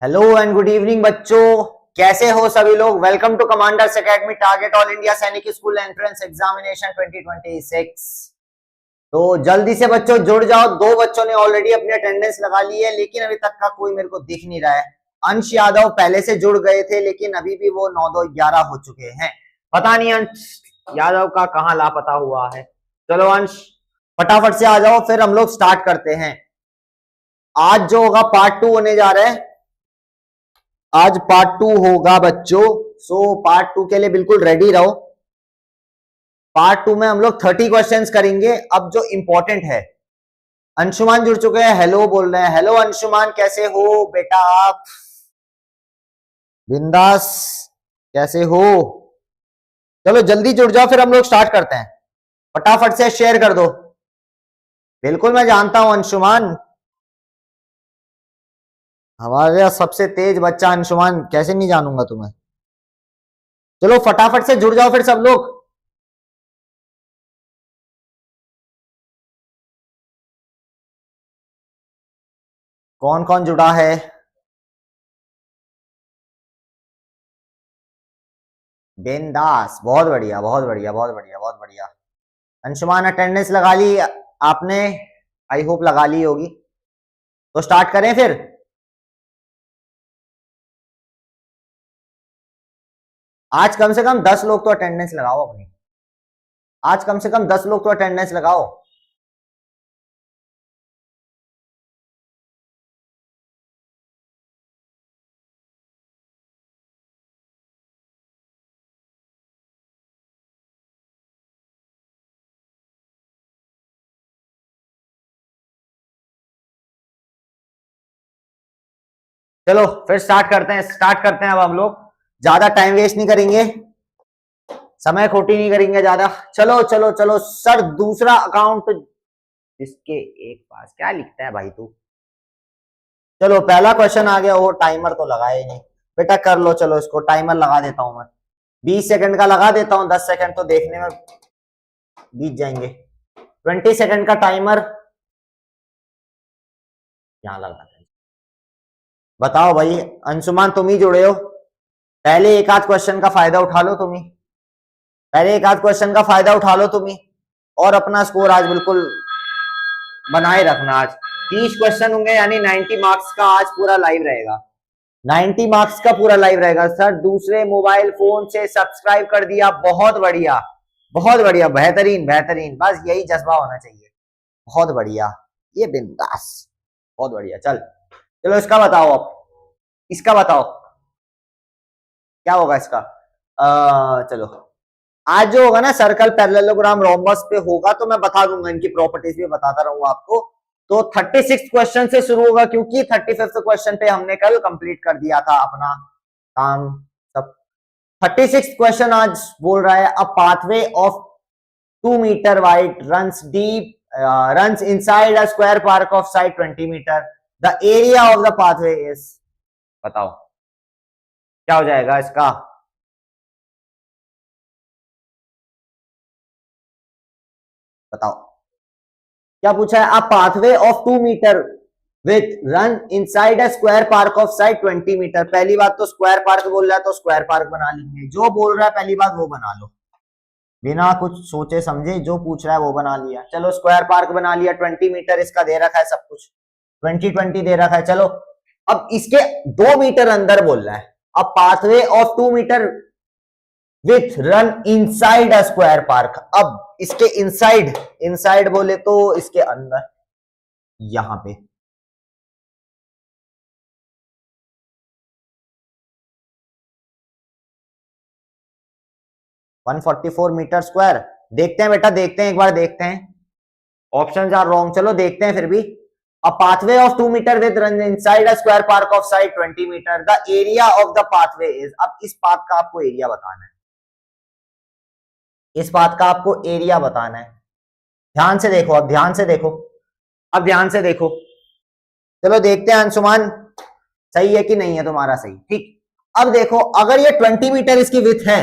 Hello and good evening बच्चों, कैसे हो सभी लोग। Welcome to commanders academy target all India Sainik school entrance examination 2026। तो जल्दी से बच्चों जुड़ जाओ। दो बच्चों ने ऑलरेडी अपनी अटेंडेंस लगा ली है, लेकिन अभी तक का कोई मेरे को दिख नहीं रहा है। अंश यादव पहले से जुड़ गए थे, लेकिन अभी भी वो 9-2-11 हो चुके हैं। पता नहीं अंश यादव का कहाँ लापता हुआ है। चलो अंश फटाफट से आ जाओ, फिर हम लोग स्टार्ट करते हैं। आज जो होगा पार्ट 2 होने जा रहा है। आज पार्ट 2 होगा बच्चों, सो पार्ट 2 के लिए बिल्कुल रेडी रहो। पार्ट 2 में हम लोग 30 क्वेश्चंस करेंगे। अब जो इंपॉर्टेंट है, अंशुमान जुड़ चुके हैं, हेलो बोल रहे हैं। हेलो अंशुमान, कैसे हो बेटा आप? बिंदास, कैसे हो? चलो जल्दी जुड़ जाओ, फिर हम लोग स्टार्ट करते हैं। फटाफट से शेयर कर दो। बिल्कुल मैं जानता हूं अंशुमान, हमारे सबसे तेज बच्चा अंशुमान, कैसे नहीं जानूंगा तुम्हें। चलो फटाफट से जुड़ जाओ फिर सब लोग। कौन कौन जुड़ा है? बिंदास, बहुत बढ़िया बहुत बढ़िया बहुत बढ़िया बहुत बढ़िया। अंशुमान अटेंडेंस लगा ली आपने? आई होप लगा ली होगी। तो स्टार्ट करें फिर। आज कम से कम 10 लोग तो अटेंडेंस लगाओ अपनी। आज कम से कम 10 लोग तो अटेंडेंस लगाओ। चलो फिर स्टार्ट करते हैं। अब हम लोग ज्यादा टाइम वेस्ट नहीं करेंगे, समय खोटी नहीं करेंगे ज्यादा। चलो चलो चलो सर, दूसरा अकाउंट इसके एक पास क्या लिखता है भाई तू? चलो पहला क्वेश्चन आ गया। वो टाइमर तो लगाया ही नहीं बेटा, कर लो। चलो इसको टाइमर लगा देता हूं मैं, 20 सेकंड का लगा देता हूं। 10 सेकंड तो देखने में बीत जाएंगे। 20 सेकंड का टाइमर यहां लगा दें। बताओ भाई अंशुमान, तुम ही जुड़े हो, पहले एक आध क्वेश्चन का फायदा उठा लो तुम ही। पहले एक आध क्वेश्चन का फायदा उठा लो तुम ही, और अपना स्कोर आज बिल्कुल बनाए रखना। आज 30 क्वेश्चन होंगे, यानी 90 मार्क्स का आज पूरा लाइव रहेगा। 90 मार्क्स का पूरा लाइव रहेगा। सर दूसरे मोबाइल फोन से सब्सक्राइब कर दिया, बहुत बढ़िया बहुत बढ़िया, बेहतरीन बेहतरीन। बस यही जज्बा होना चाहिए। बहुत बढ़िया, ये बिंदास, बहुत बढ़िया। चलो इसका बताओ। अब इसका बताओ क्या होगा इसका। चलो आज जो होगा ना, सर्कल पैरेललोग्राम रोम्बस पे होगा, तो मैं बता दूंगा, इनकी प्रॉपर्टीज भी बताता रहूंगा आपको। तो 36 क्वेश्चन से शुरू होगा, क्योंकि 35 क्वेश्चन पे हमने कल कंप्लीट कर दिया था अपना काम सब। 36 क्वेश्चन आज बोल रहा है। A pathway of 2 metre wide runs deep runs inside a square park of side 20 metre. The area of the pathway is, बताओ क्या हो जाएगा इसका। बताओ क्या पूछा है। A pathway of 2 metre with run inside a square park of side 20 metre. पहली बात तो स्क्वायर पार्क बोल रहा है, तो स्क्वायर पार्क बना लेंगे। जो बोल रहा है पहली बात वो बना लो, बिना कुछ सोचे समझे जो पूछ रहा है वो बना लिया। चलो स्क्वायर पार्क बना लिया। 20 मीटर इसका दे रखा है, सब कुछ 20-20 दे रखा है। चलो अब इसके 2 मीटर अंदर बोल रहा है। अब pathway of 2 metre with run inside a square park. अब इसके इनसाइड, इनसाइड बोले तो इसके अंदर, यहां पे 144 मीटर स्क्वायर। देखते हैं बेटा, देखते हैं, एक बार देखते हैं। ऑप्शंस आर रॉन्ग, चलो देखते हैं फिर भी। A pathway of 2 metre with run inside a square park of side 20 metre. The area of the pathway is, अब इस पाथ का आपको एरिया बताना है। इस बात का आपको एरिया बताना है। ध्यान से देखो, अब ध्यान से देखो, अब ध्यान से देखो। चलो देखते हैं अंशुमान सही है कि नहीं है तुम्हारा सही। ठीक, अब देखो, अगर ये 20 मीटर इसकी विथ है,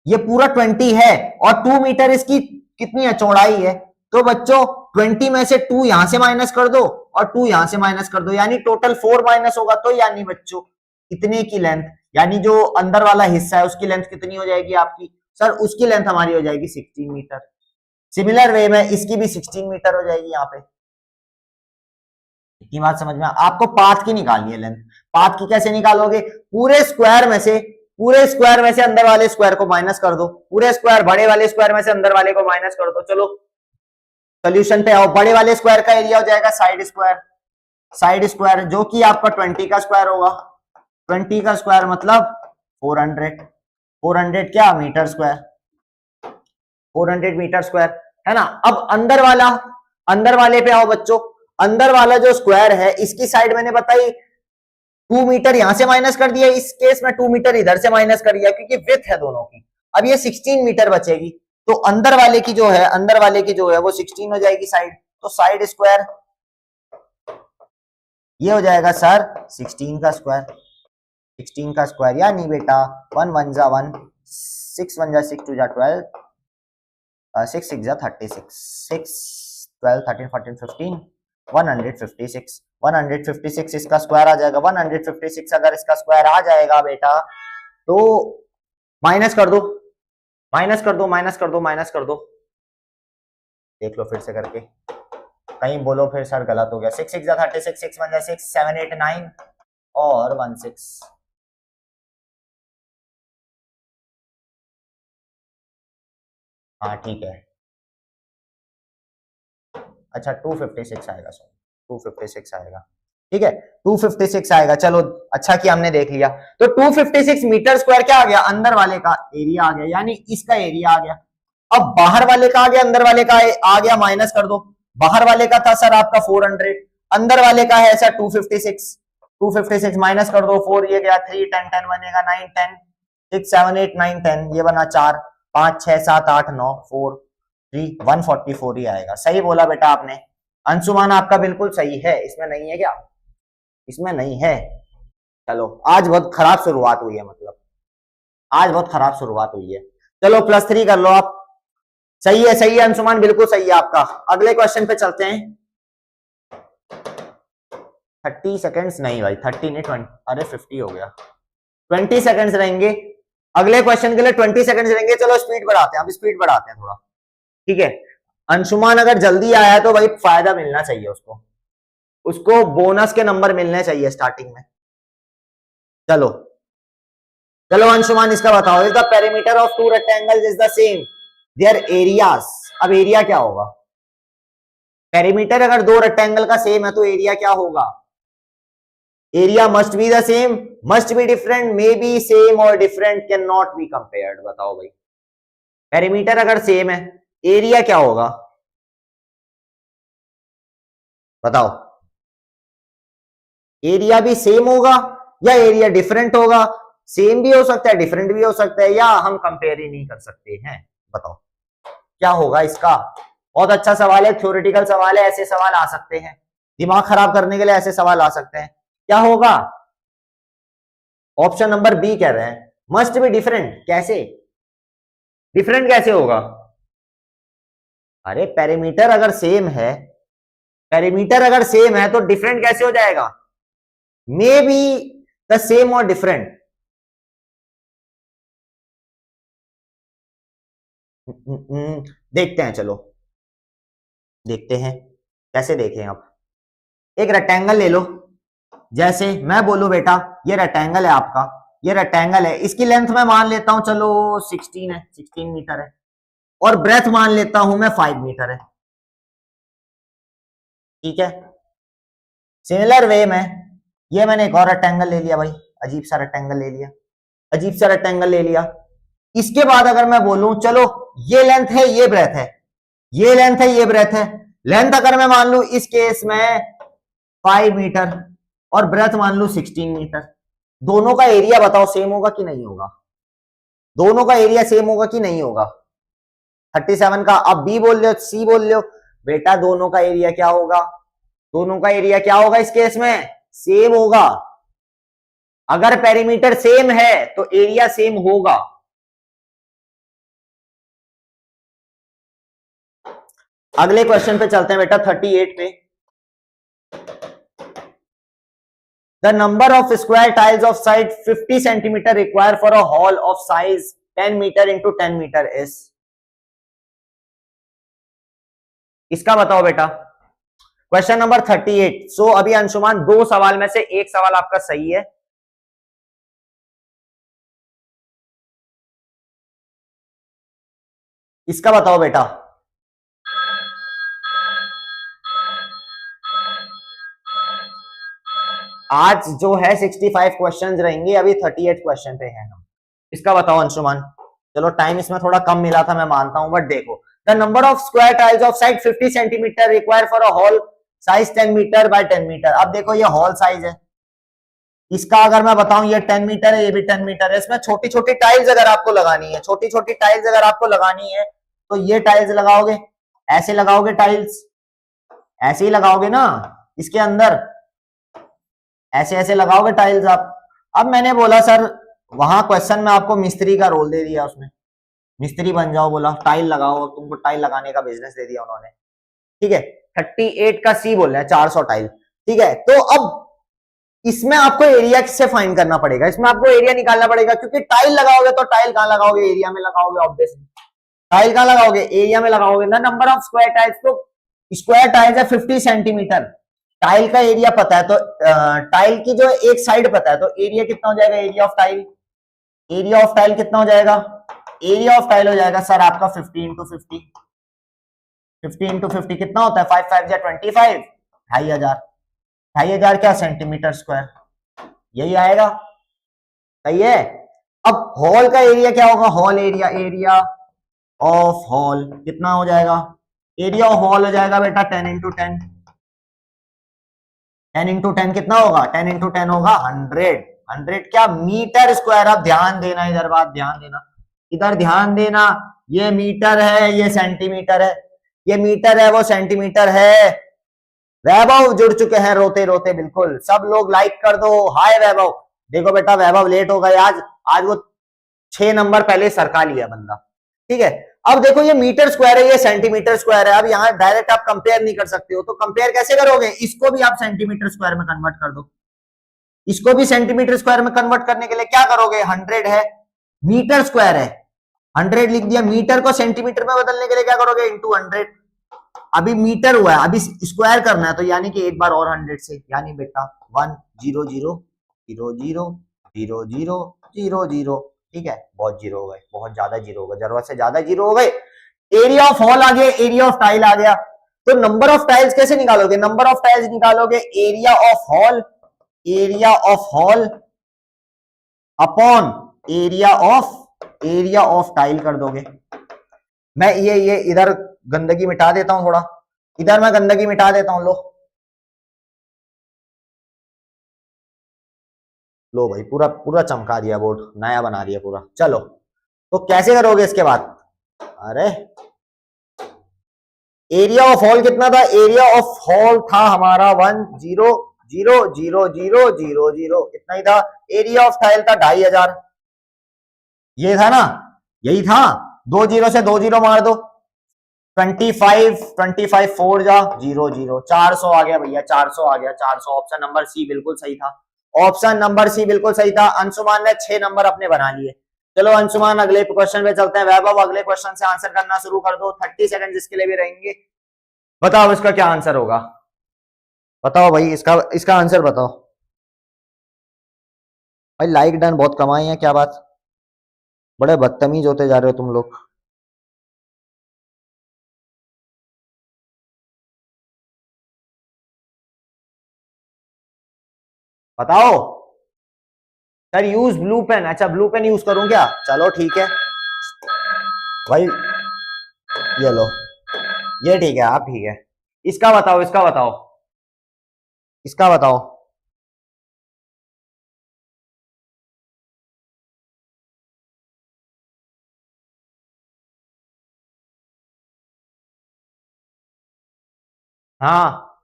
ये पूरा 20 है, और 2 मीटर इसकी कितनी है, चौड़ाई है, तो बच्चों 20 में से 2 यहां से माइनस कर दो, और 2 यहां से माइनस कर दो, यानी टोटल 4 माइनस होगा। तो यानी बच्चों इतने की लेंथ, यानी जो अंदर वाला हिस्सा है उसकी लेंथ कितनी हो जाएगी आपकी? सर उसकी लेंथ हमारी हो जाएगी 16 मीटर। सिमिलर वे में इसकी भी 16 मीटर हो जाएगी। यहाँ पे इतनी बात समझ में? आपको पाथ की निकालनी है लेंथ। पाथ की कैसे निकालोगे? पूरे स्क्वायर में से अंदर वाले स्क्वायर को माइनस कर दो, पूरे स्क्वायर बड़े वाले स्क्वायर में से अंदर वाले को माइनस कर दो। चलो सोल्यूशन पे आओ। बड़े वाले स्क्वायर का एरिया हो जाएगा साइड स्क्वायर जो कि आपका 20 का स्क्वायर होगा। 20 का स्क्वायर मतलब 400 क्या मीटर स्क्वायर, 400 मीटर स्क्वायर है ना। अब अंदर वाले पे आओ बच्चों। अंदर वाला जो स्क्वायर है इसकी साइड मैंने बताई 2 मीटर यहां से माइनस कर दिया, इस केस में 2 मीटर इधर से माइनस कर दिया क्योंकि विड्थ है दोनों की। अब ये 16 मीटर बचेगी, तो अंदर वाले की जो है वो 16 हो जाएगी साइड। तो साइड स्क्वायर ये हो जाएगा सर 16 का स्क्वायर। 16 का स्क्वायर यानी बेटा 1 1 जा 1, 6 1 जा 6, 2 जा 12, 6 6 जा 36, 6 12 13 14 15, 156 इसका स्क्वायर आ जाएगा। 156 अगर इसका स्क्वायर आ जाएगा बेटा तो माइनस कर दो। देख लो फिर से करके, कहीं बोलो फिर सर गलत हो गया। 6 6 जा 36, 6 1 जा 6, 7 8 9 और 1 6। हाँ ठीक है, अच्छा 256 आएगा, सॉरी 256 आएगा, ठीक है 256 आएगा। चलो अच्छा कि हमने देख लिया। तो 256 मीटर स्क्वायर क्या आ गया? अंदर वाले का एरिया आ गया, यानी इसका एरिया आ गया। अब बाहर वाले का आ गया, अंदर वाले का आ गया, माइनस कर दो। बाहर वाले का था सर आपका 400, अंदर वाले का है सर 256 माइनस कर दो। 4 ये गया, 3 10 10 बनेगा, 9 10 6 7 8 9 10 ये बना 4 5 6 7 8 9 4 3 144 ही आएगा। सही बोला बेटा आपने, अंशुमान आपका बिल्कुल सही है, इसमें नहीं है क्या? इसमें नहीं है। चलो आज बहुत खराब शुरुआत हुई है, मतलब आज बहुत खराब शुरुआत हुई है। चलो +3 कर लो आप। सही है अंशुमान, बिल्कुल सही है आपका। अगले क्वेश्चन पे चलते हैं। 30 सेकेंड्स नहीं भाई, 30 नहीं 20, अरे 50 हो गया। 20 सेकेंड्स रहेंगे अगले क्वेश्चन के लिए, 20 सेकेंड्स रहेंगे। चलो स्पीड बढ़ाते हैं, अब स्पीड बढ़ाते हैं थोड़ा, ठीक है। अंशुमान अगर जल्दी आया तो भाई फायदा मिलना चाहिए उसको बोनस के नंबर मिलने चाहिए स्टार्टिंग में। चलो अंशुमान इसका बताओ। If the perimeter of 2 rectangles is the same there areas. अब एरिया क्या होगा? पेरीमीटर अगर 2 रेक्टेंगल का सेम है तो एरिया क्या होगा? Area must be the same, must be different, may be same और different, can not be compared. बताओ भाई, पेरीमीटर अगर सेम है एरिया क्या होगा? बताओ, एरिया भी सेम होगा या एरिया डिफरेंट होगा? सेम भी हो सकता है, डिफरेंट भी हो सकता है, या हम कंपेयर ही नहीं कर सकते हैं। बताओ क्या होगा इसका? बहुत अच्छा सवाल है, थ्योरेटिकल सवाल है, ऐसे सवाल आ सकते हैं, दिमाग खराब करने के लिए ऐसे सवाल आ सकते हैं। क्या होगा? ऑप्शन नंबर बी कह रहे हैं मस्ट बी डिफरेंट। कैसे डिफरेंट कैसे होगा? अरे पेरीमीटर अगर सेम है तो डिफरेंट कैसे हो जाएगा? मे बी द सेम और डिफरेंट। देखते हैं, चलो देखते हैं कैसे देखें। आप एक रेक्टेंगल ले लो, जैसे मैं बोलूं बेटा ये रेक्टेंगल है आपका, ये रेक्टेंगल है, इसकी लेंथ मैं मान लेता हूं चलो 16 है, 16 मीटर है, और ब्रेथ मान लेता हूं मैं 5 मीटर है, ठीक है। सिमिलर वे में ये मैंने एक और रेक्टेंगल ले लिया भाई, अजीब सा रेक्टेंगल ले लिया। इसके बाद अगर मैं बोलूं चलो ये लेंथ है, ये ब्रेथ है, ये लेंथ है, ये ब्रेथ है। लेंथ अगर मैं मान लू इस केस में 5 मीटर और ब्रेथ मान लू 16 मीटर, दोनों का एरिया बताओ सेम होगा कि नहीं होगा? दोनों का एरिया सेम होगा कि नहीं होगा? 37 का अब बी बोल रहे हो, सी बोल रहे हो बेटा, दोनों का एरिया क्या होगा? दोनों का एरिया क्या होगा इस केस में? सेम होगा। अगर पेरीमीटर सेम है तो एरिया सेम होगा। अगले क्वेश्चन पे चलते हैं बेटा, 38 पे। The number of square tiles of side 50 centimetre require for a hall of size 10 metre into 10 metre is. इसका बताओ बेटा। Question number 38। सो अभी अंशुमान दो सवाल में से एक सवाल आपका सही है। इसका बताओ बेटा। आज जो है 65 क्वेश्चंस रहेंगे, अभी 38 क्वेश्चन पे हैं हम। इसका बताओ अंशुमान। चलो टाइम इसमें थोड़ा कम मिला था मैं मानता हूं, बट देखो the number of square tiles of side 50 centimetre require for a hall size 10 metre by 10 metre. अब देखो ये हॉल साइज है, इसका अगर मैं बताऊं ये 10 मीटर है, ये भी 10 मीटर है। इसमें छोटी छोटी टाइल्स अगर आपको लगानी है, छोटी छोटी टाइल्स अगर आपको लगानी है तो ये टाइल्स लगाओगे, ऐसे लगाओगे टाइल्स, ऐसे ही लगाओगे ना इसके अंदर, ऐसे ऐसे लगाओगे टाइल्स आप। अब मैंने बोला सर वहां क्वेश्चन में आपको मिस्त्री का रोल दे दिया, उसमें मिस्त्री बन जाओ, बोला टाइल लगाओ, तुमको टाइल लगाने का बिजनेस दे दिया उन्होंने। ठीक है, 38 का सी बोल रहे हैं 400 टाइल। ठीक है, तो अब इसमें आपको एरिया से फाइंड करना पड़ेगा, इसमें आपको एरिया निकालना पड़ेगा, क्योंकि टाइल लगाओगे तो टाइल कहां लगाओगे, एरिया में लगाओगे ऑब्वियसली। टाइल कहां लगाओगे, एरिया में लगाओगे ना। नंबर ऑफ स्क्वायर टाइल्स, तो स्क्वायर टाइल्स है 50 सेंटीमीटर, टाइल का एरिया पता है तो टाइल की जो एक साइड पता है तो एरिया कितना हो जाएगा, area of tile. Area of tile कितना हो जाएगा, एरिया ऑफ टाइल हो जाएगा सर आपका 50 इंटू 50। 50 इंटू 50 कितना होता है, 5 5 या 25, 2500। 2500 क्या सेंटीमीटर स्क्वायर, यही आएगा। सही है। अब हॉल का एरिया क्या होगा, hall area, area of hall कितना हो जाएगा, एरिया ऑफ हॉल हो जाएगा बेटा 10 इंटू 10। 10 इंटू 10 कितना होगा, 10 इंटू 10 होगा 100। 100 क्या मीटर स्क्वायर। अब ध्यान देना, इधर बात ध्यान देना, इधर ध्यान देना। ये मीटर है, ये सेंटीमीटर है, ये मीटर है, वो सेंटीमीटर है। वैभव जुड़ चुके हैं रोते रोते, बिल्कुल सब लोग लाइक कर दो। हाय वैभव। देखो बेटा वैभव लेट हो गए आज, आज वो 6 नंबर पहले सरका लिया बंदा। ठीक है, अब देखो ये मीटर स्क्वायर है, ये सेंटीमीटर स्क्वायर है। अब यहाँ डायरेक्ट आप कंपेयर नहीं कर सकते हो, तो कंपेयर कैसे करोगे, इसको भी आप सेंटीमीटर स्क्वायर में कन्वर्ट कर दो। इसको भी सेंटीमीटर स्क्वायर में कन्वर्ट करने के लिए क्या करोगे, 100 है, मीटर स्क्वायर है, 100 लिख दिया। मीटर को सेंटीमीटर में बदलने के लिए क्या करोगे, इंटू 100। अभी मीटर हुआ है, अभी स्क्वायर करना है, तो यानी कि एक बार और 100 से, यानी बेटा 1 0 0 0 0 0 0 0 0। ठीक है, बहुत जीरो हो गए, बहुत ज्यादा जीरो हो गए, जरूरत से ज्यादा जीरो हो गए। एरिया ऑफ हॉल आ गया, एरिया ऑफ टाइल आ गया। तो नंबर ऑफ टाइल्स कैसे निकालोगे, नंबर ऑफ टाइल्स निकालोगे area of hall, area of hall upon area of tile कर दोगे। मैं ये इधर गंदगी मिटा देता हूं थोड़ा, इधर मैं गंदगी मिटा देता हूं। लो भाई, पूरा पूरा चमका दिया, बोर्ड नया बना दिया पूरा। चलो तो कैसे करोगे इसके बाद, अरे एरिया ऑफ हॉल कितना था, एरिया ऑफ हॉल था हमारा 1 0 0 0 0 0 0, इतना ही था। एरिया ऑफ टाइल था 2500, ये था ना, यही था। 2 0 से 2 0 मार दो, 25 25 4 जा 0 0, 400 आ गया भैया, 400 आ गया, 400। ऑप्शन नंबर सी बिल्कुल सही था, ऑप्शन नंबर सी बिल्कुल सही था। अंशुमान ने 6 नंबर अपने बना लिए। चलो अंशुमान अगले क्वेश्चन पे चलते हैं। वैभव अगले क्वेश्चन से आंसर करना शुरू कर दो, 30 सेकंड इसके लिए भी रहेंगे। बताओ इसका क्या आंसर होगा, बताओ भाई, इसका आंसर बताओ भाई। लाइक डन बहुत कमाई है, क्या बात, बड़े बदतमीज होते जा रहे हो तुम लोग। बताओ सर, यूज ब्लू पेन। अच्छा ब्लू पेन यूज करूं क्या, चलो ठीक है भाई, ये लो, ये ठीक है, आप ठीक है। इसका बताओ, इसका बताओ, इसका बताओ। हाँ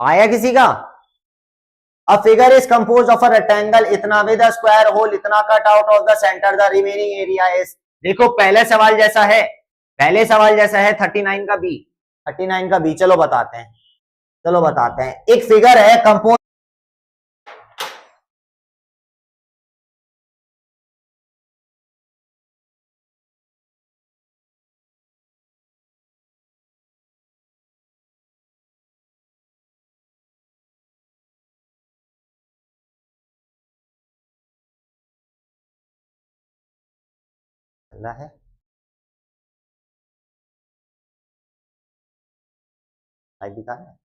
आया किसी का। A figure is composed of a rectangle इतना with a square hole इतना cut out of the center, the remaining area is। देखो पहले सवाल जैसा है, पहले सवाल जैसा है 39 का बी, 39 का बी। चलो बताते हैं, चलो बताते हैं। एक फिगर है कंपोज, चल रहा है, लाइव दिखा है,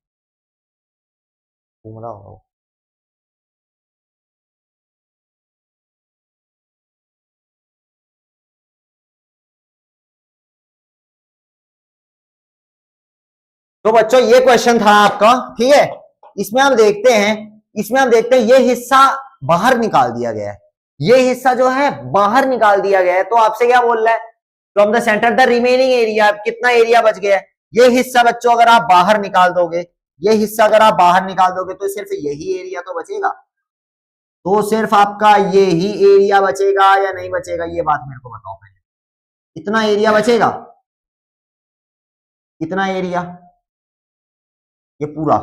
घूम रहा होगा। तो बच्चों ये क्वेश्चन था आपका, ठीक है। इसमें हम देखते हैं, ये हिस्सा बाहर निकाल दिया गया है, ये हिस्सा जो है बाहर निकाल दिया गया है। तो आपसे क्या बोल रहा है, from the centre the remaining area, कितना एरिया बच गया है। ये हिस्सा बच्चों अगर आप बाहर निकाल दोगे, ये हिस्सा अगर आप बाहर निकाल दोगे तो सिर्फ यही एरिया तो बचेगा। तो सिर्फ आपका ये ही एरिया बचेगा या नहीं बचेगा, ये बात मेरे को बताओ पहले। इतना एरिया बचेगा, इतना एरिया, ये पूरा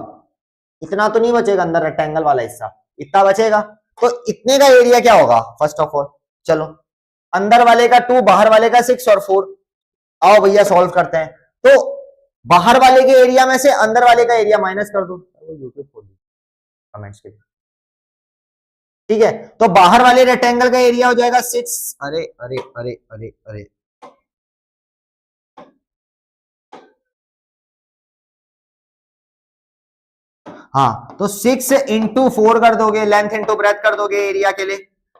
इतना तो नहीं बचेगा, अंदर रेक्टेंगल वाला हिस्सा इतना बचेगा। तो इतने का एरिया क्या होगा फर्स्ट ऑफ ऑल, चलो अंदर वाले का 2, बाहर वाले का 6 और 4। आओ भैया सॉल्व करते हैं। तो बाहर वाले के एरिया में से अंदर वाले का एरिया माइनस कर दो, यूट्यूब खोल दो कमेंट्स के लिए, ठीक है। तो बाहर वाले रेक्टेंगल का एरिया हो जाएगा 6, अरे अरे अरे अरे अरे, हाँ तो 6 इंटू 4 कर दोगे, लेंथ इंटू ब्रेथ कर दोगे एरिया के लिए,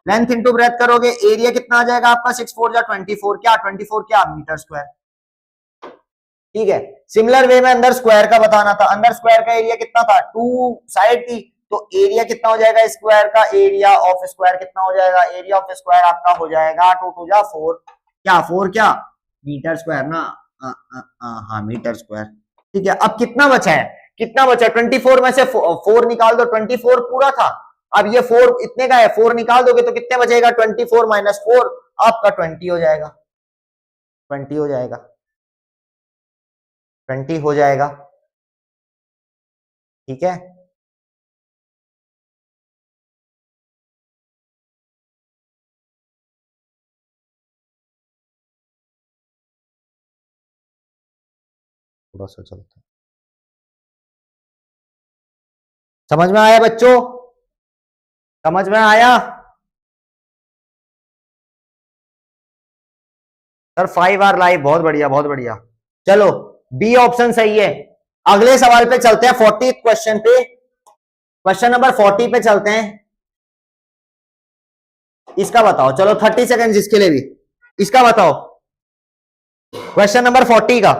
लेंथ इंटू ब्रेथ करोगे, एरिया कितना आ जाएगा आपका 6 4 जा 24, क्या 24 क्या मीटर स्क्वायर, ठीक है। सिमिलर वे में अंदर स्क्वायर का बताना था, अंदर स्क्वायर का एरिया कितना था, 2 साइड थी, तो एरिया कितना हो जाएगा स्क्वायर का, एरिया ऑफ स्क्वायर कितना हो जाएगा, एरिया ऑफ स्क्वायर आपका हो जाएगा 2 2 जा 4, क्या 4 क्या मीटर स्क्वायर ना, हाँ मीटर स्क्वायर, ठीक है। अब कितना बचा है, कितना बचा, 24 में से 4 निकाल दो, 24 पूरा था, अब ये 4 इतने का है, 4 निकाल दोगे तो कितने बचेगा, 24 माइनस 4 आपका 20 हो जाएगा, 20 हो जाएगा, 20 हो जाएगा, ठीक है। थोड़ा सा चलता है, समझ में आया बच्चों, समझ में आया सर, 5 आर लाइव, बहुत बढ़िया बहुत बढ़िया। चलो बी ऑप्शन सही है। अगले सवाल पे चलते हैं, 40 क्वेश्चन पे, क्वेश्चन नंबर 40 पे चलते हैं। इसका बताओ, चलो 30 सेकंड इसके लिए भी, इसका बताओ क्वेश्चन नंबर 40 का।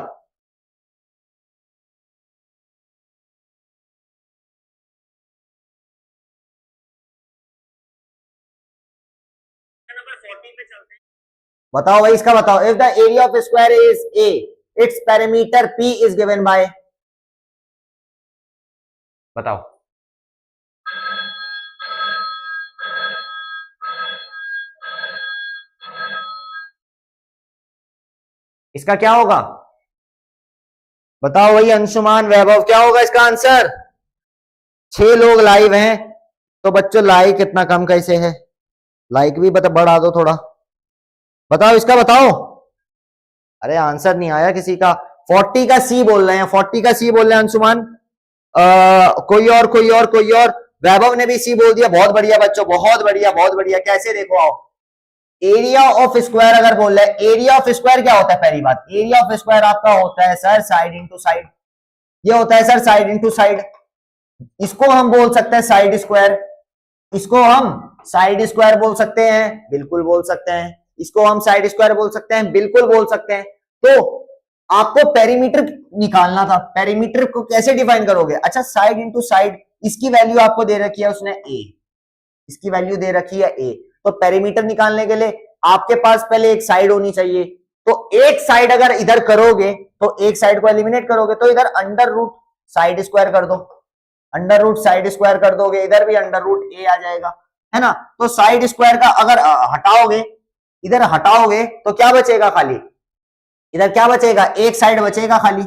बताओ भाई, इसका बताओ, if the area of square is a, its perimeter P is given by, बताओ। इसका क्या होगा, बताओ भाई, अंशुमान वैभव, क्या होगा इसका आंसर। 6 लोग लाइव हैं, तो बच्चों लाइक इतना कम कैसे है, लाइक भी बढ़ा दो थोड़ा, बताओ इसका बताओ। अरे आंसर नहीं आया किसी का, 40 का सी बोल रहे हैं, 40 का सी बोल रहे हैं अंशुमान, कोई और कोई और कोई और, वैभव ने भी सी बोल दिया, बहुत बढ़िया बच्चों, बहुत बढ़िया बहुत बढ़िया। कैसे देखो आओ, एरिया ऑफ स्क्वायर अगर बोल रहे हैं, एरिया ऑफ स्क्वायर क्या होता है, पहली बात एरिया ऑफ स्क्वायर आपका होता है सर साइड इंटू साइड, ये होता है सर साइड इंटू साइड, इसको हम बोल सकते हैं साइड स्क्वायर, इसको हम साइड स्क्वायर बोल सकते हैं, बिल्कुल बोल सकते हैं, इसको हम साइड स्क्वायर बोल सकते हैं, बिल्कुल बोल सकते हैं। तो आपको पेरीमीटर निकालना था, पेरीमीटर को कैसे डिफाइन करोगे, अच्छा साइड इंटू साइड, इसकी वैल्यू आपको दे रखी है उसने ए, इसकी वैल्यू दे रखी है ए, तो पेरीमीटर निकालने के लिए आपके पास पहले एक साइड होनी चाहिए, तो एक साइड अगर इधर करोगे तो एक साइड को एलिमिनेट करोगे, तो इधर अंडर रूट साइड स्क्वायर कर दो, अंडर रूट साइड स्क्वायर कर दोगे, इधर भी अंडर रूट ए आ जाएगा, है ना। तो साइड स्क्वायर का अगर हटाओगे, इधर हटाओगे तो क्या बचेगा, खाली इधर क्या बचेगा, एक साइड बचेगा खाली,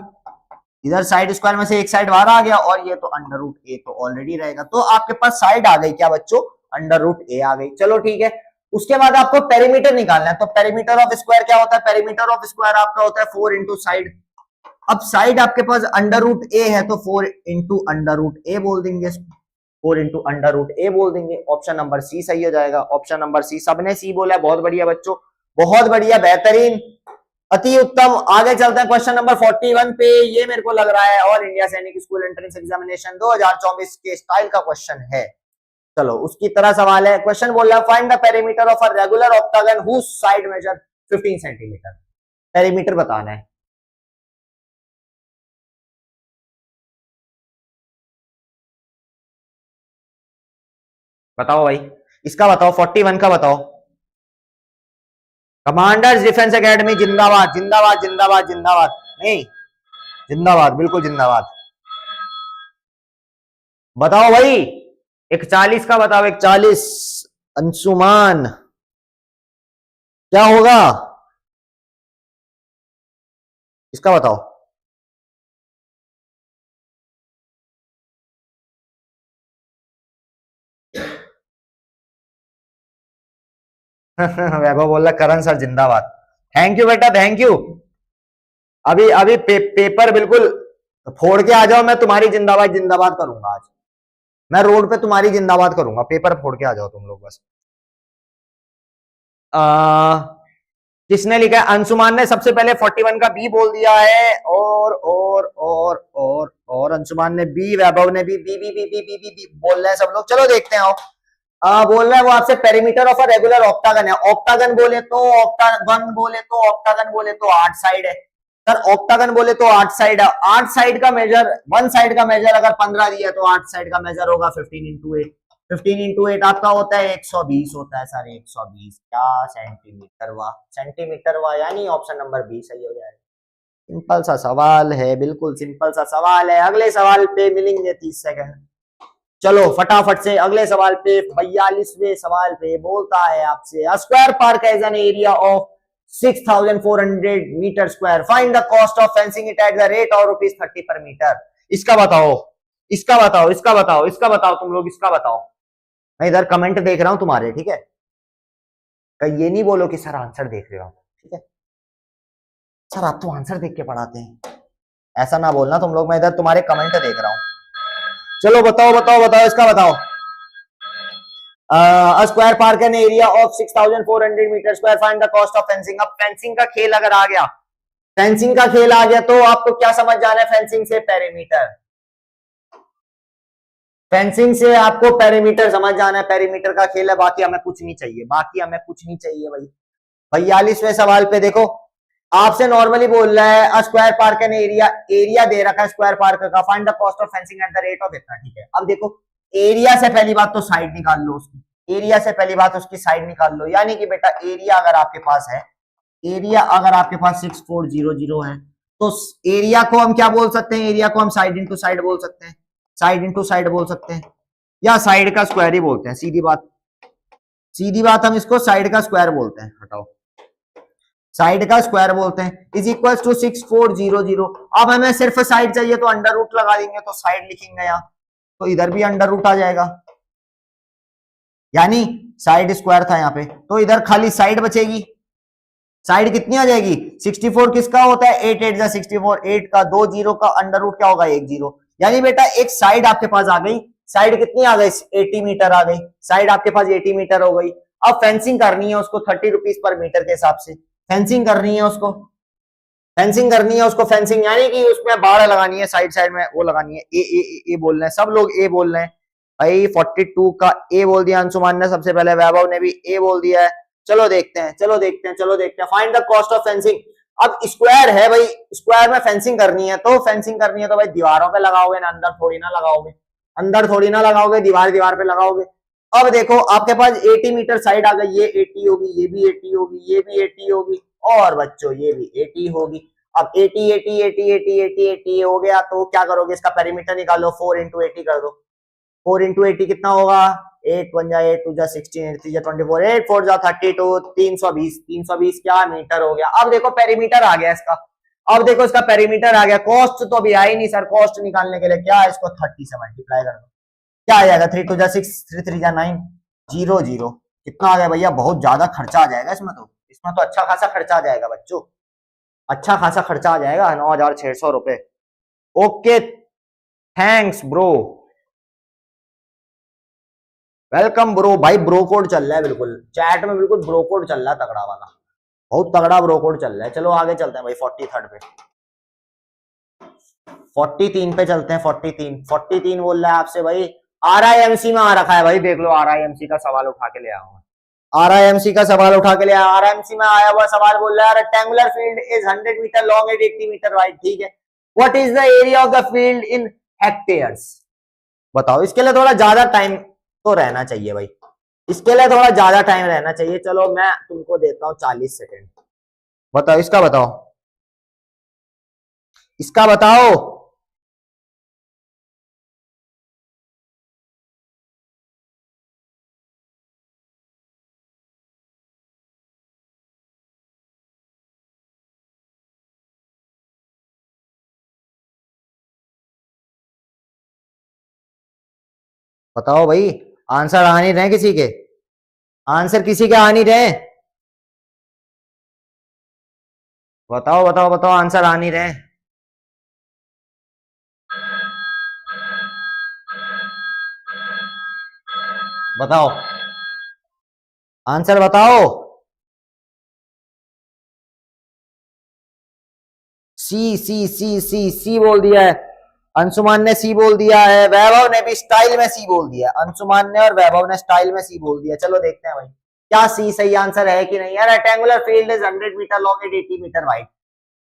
इधर साइड स्क्वायर में से एक साइड बाहर आ गया, और ये तो अंडर रूट ए तो ऑलरेडी रहेगा, तो आपके पास साइड आ गई क्या बच्चों, अंडर रूट ए आ गई। चलो ठीक है, उसके बाद आपको पेरीमीटर निकालना है, तो पेरीमीटर ऑफ स्क्वायर क्या होता है, पेरीमीटर ऑफ स्क्वायर आपका होता है 4 इंटू साइड, अब साइड आपके पास अंडर रूट ए है, तो 4 इंटू अंडर रूट ए बोल देंगे, 4 इंटू अंडर रूट ए बोल देंगे, ऑप्शन नंबर सी सही हो जाएगा, ऑप्शन नंबर सी, सबने सी बोला है, बहुत बढ़िया बच्चों, बहुत बढ़िया, बेहतरीन, अति उत्तम। आगे चलते हैं क्वेश्चन नंबर 41 पे। ये मेरे को लग रहा है all India Sainik school entrance examination 2024 के स्टाइल का क्वेश्चन है। चलो उसकी तरह सवाल है। क्वेश्चन बोल रहा है find the perimeter of a regular octagon whose side measure 15 centimetre. Perimeter बताना है। बताओ भाई, इसका बताओ, 41 का बताओ। कमांडर्स डिफेंस एकेडमी जिंदाबाद जिंदाबाद जिंदाबाद जिंदाबाद। नहीं, जिंदाबाद, बिल्कुल जिंदाबाद। बताओ भाई, 41 का बताओ, 41। अंशुमान, क्या होगा इसका बताओ। वैभव बोल रहा करण सर जिंदाबाद। थैंक यू बेटा, थैंक यू। अभी अभी पेपर बिल्कुल फोड़ के आ जाओ, मैं तुम्हारी जिंदाबाद जिंदाबाद करूंगा आज। मैं रोड पे तुम्हारी जिंदाबाद करूंगा, पेपर फोड़ के आ जाओ तुम लोग बस। किसने लिखा है? अंशुमान ने सबसे पहले 41 का बी बोल दिया है। और अंशुमान ने बी, वैभव ने भी B B B B B B B बोल रहे हैं सब लोग। चलो देखते हैं। आओ, बोल रहा है वो आपसे perimeter of a regular octagon है। ऑक्टागन बोले तो ऑक्टागन बोले तो 8 साइड है सर। ऑक्टागन बोले तो 8 साइड है। 8 साइड का मेजर, वन साइड का मेजर अगर 15 दिया तो 8 साइड का मेजर होगा 15 इंटू 8। 15 इंटू 8 आपका होता है 120 होता है सर। 120 क्या सेंटीमीटर हुआ? सेंटीमीटर हुआ, यानी ऑप्शन नंबर बी सही हो जाएगा। सिंपल सा सवाल है, बिल्कुल सिंपल सा सवाल है। अगले सवाल पे मिलेंगे 30 सेकंड। चलो फटाफट से अगले सवाल पे। 42वें सवाल पे बोलता है आपसे a square park has an area of 6400 metre square, find the cost of fencing it at the rate of ₹30 per metre. इसका बताओ, इसका बताओ, इसका बताओ, इसका बताओ, तुम लोग इसका बताओ। मैं इधर कमेंट देख रहा हूं तुम्हारे, ठीक है? कहीं ये नहीं बोलो कि सर आंसर देख रहे हो, ठीक है? सर आप तो आंसर देख के पढ़ाते हैं, ऐसा ना बोलना तुम लोग। मैं इधर तुम्हारे कमेंट देख रहा हूं। चलो बताओ बताओ बताओ, इसका बताओ। Square park an area of 6400 metre square, find the cost of fencing. अब फेंसिंग का खेल अगर आ गया, फेंसिंग का खेल आ गया तो आपको क्या समझ जाना है? फेंसिंग से पेरीमीटर, फेंसिंग से आपको पेरीमीटर समझ जाना है। पेरीमीटर का खेल है, बाकी हमें कुछ नहीं चाहिए, बाकी हमें कुछ नहीं चाहिए भाई। 42वें सवाल पे देखो, आपसे नॉर्मली बोल रहा है a square park an area, area दे रखा है स्क्वायर पार्क का, find the cost of fencing at the rate of इतना, ठीक है? अब देखो, एरिया से पहली बात तो साइड निकाल लो उसकी, एरिया से पहली बात उसकी साइड निकाल लो। यानी कि बेटा एरिया अगर आपके पास है, एरिया अगर आपके पास 6400 है तो एरिया को हम क्या बोल सकते हैं? एरिया को हम साइड इंटू साइड बोल सकते हैं, साइड इंटू साइड बोल सकते हैं, या साइड का स्क्वायर ही बोलते हैं। सीधी बात, सीधी बात, हम इसको साइड का स्क्वायर बोलते हैं। हटाओ, साइड का स्क्वायर बोलते हैं। Is equal to 6400। अब हमें सिर्फ साइड चाहिए तो अंडर रूट लगा देंगे, तो साइड लिखेंगे यहाँ, तो इधर भी अंडर रूट आ जाएगा, यानी साइड स्क्वायर था यहाँ पे, तो इधर खाली साइड बचेगी। साइड कितनी आ जाएगी? 64 किसका होता है? 8 8 64, 8 का 2 जीरो का अंडर रूट क्या होगा? 1 जीरो। यानी बेटा एक साइड आपके पास आ गई। साइड कितनी आ गई? 80 मीटर आ गई। साइड आपके पास 80 मीटर हो गई। अब फेंसिंग करनी है उसको 30 रुपीज पर मीटर के हिसाब से। फेंसिंग करनी है उसको, फेंसिंग करनी है उसको, फेंसिंग यानी कि उसमें बाड़ लगानी है, साइड साइड में वो लगानी है। ए ए ए, ए बोल रहे हैं सब लोग, ए बोल रहे हैं भाई। 42 का ए बोल दिया अंशुमान ने सबसे पहले, वैभव ने भी ए बोल दिया है। चलो देखते हैं, चलो देखते हैं, चलो देखते हैं। Find the cost of fencing. अब स्क्वायर है भाई, स्क्वायर में फेंसिंग करनी है, तो फेंसिंग करनी है तो भाई दीवारों पे लगाओगे ना, अंदर थोड़ी ना लगाओगे, अंदर थोड़ी ना लगाओगे, दीवार दीवार पे लगाओगे। अब देखो आपके पास 80 मीटर साइड आ गई, ये 80 होगी, ये भी 80 होगी, ये भी 80 होगी, और बच्चों ये भी 80 होगी। अब 80 80 80 80 80 80 हो गया, तो क्या करोगे? इसका पेरीमीटर निकालो, 4 इंटू 80 कर दो। 4 इंटू 80 कितना होगा? 8 1 जा 8 2 जा 16 8 3 जा 24 8 4 जा 32, 320। 320 क्या मीटर हो गया? अब देखो पेरीमीटर आ गया इसका। अब देखो इसका पेरीमीटर आ गया। कॉस्ट तो अभी आई नहीं सर, कॉस्ट निकालने के लिए क्या है? इसको 30 से मल्टीप्लाई कर दो, क्या आ जाएगा? 3 2 जा 6 3 3 जा 9 0 0। कितना आ गया भैया? बहुत ज्यादा खर्चा आ जाएगा इसमें तो, इसमें तो अच्छा खासा खर्चा आ जाएगा बच्चों, अच्छा खासा खर्चा आ जाएगा। 9600 रुपए। Okay, thanks bro, welcome bro. भाई ब्रो कोड चल रहा है बिल्कुल, चैट में बिल्कुल ब्रो कोड चल रहा है तगड़ा वाला। बहुत तगड़ा ब्रोकोड चल रहा है। चलो आगे चलते हैं भाई 43 पे, 43 पे चलते हैं। 43 बोल रहा है आपसे भाई, आरआईएमसी में आ रखा है भाई, देख लो आरआईएमसी का सवाल उठा के ले आया हूं। आरआईएमसी का सवाल उठा के ले आया। आरआईएमसी में आया हुआ सवाल बोल रहा है rectangular field is 100 metre long and 80 metre wide, ठीक है। What is the area of the field in hectares? बताओ। इसके लिए थोड़ा ज्यादा टाइम तो रहना चाहिए भाई, इसके लिए थोड़ा ज्यादा टाइम रहना चाहिए। चलो मैं तुमको देता हूं 40 सेकेंड। बताओ, इसका बताओ, इसका बताओ। बताओ भाई, आंसर आ नहीं रहे किसी के, आंसर किसी के आ नहीं रहे। बताओ बताओ बताओ, आंसर आ नहीं रहे। बताओ, आंसर बताओ। सी बोल दिया है अंशुमान ने, सी बोल दिया है। वैभव ने भी स्टाइल में सी बोल दिया। अंशुमान ने और वैभव ने स्टाइल में सी बोल दिया। चलो देखते हैं भाई क्या सी सही आंसर है कि नहीं। यार rectangular field is 100 metre long and 80 metre wide,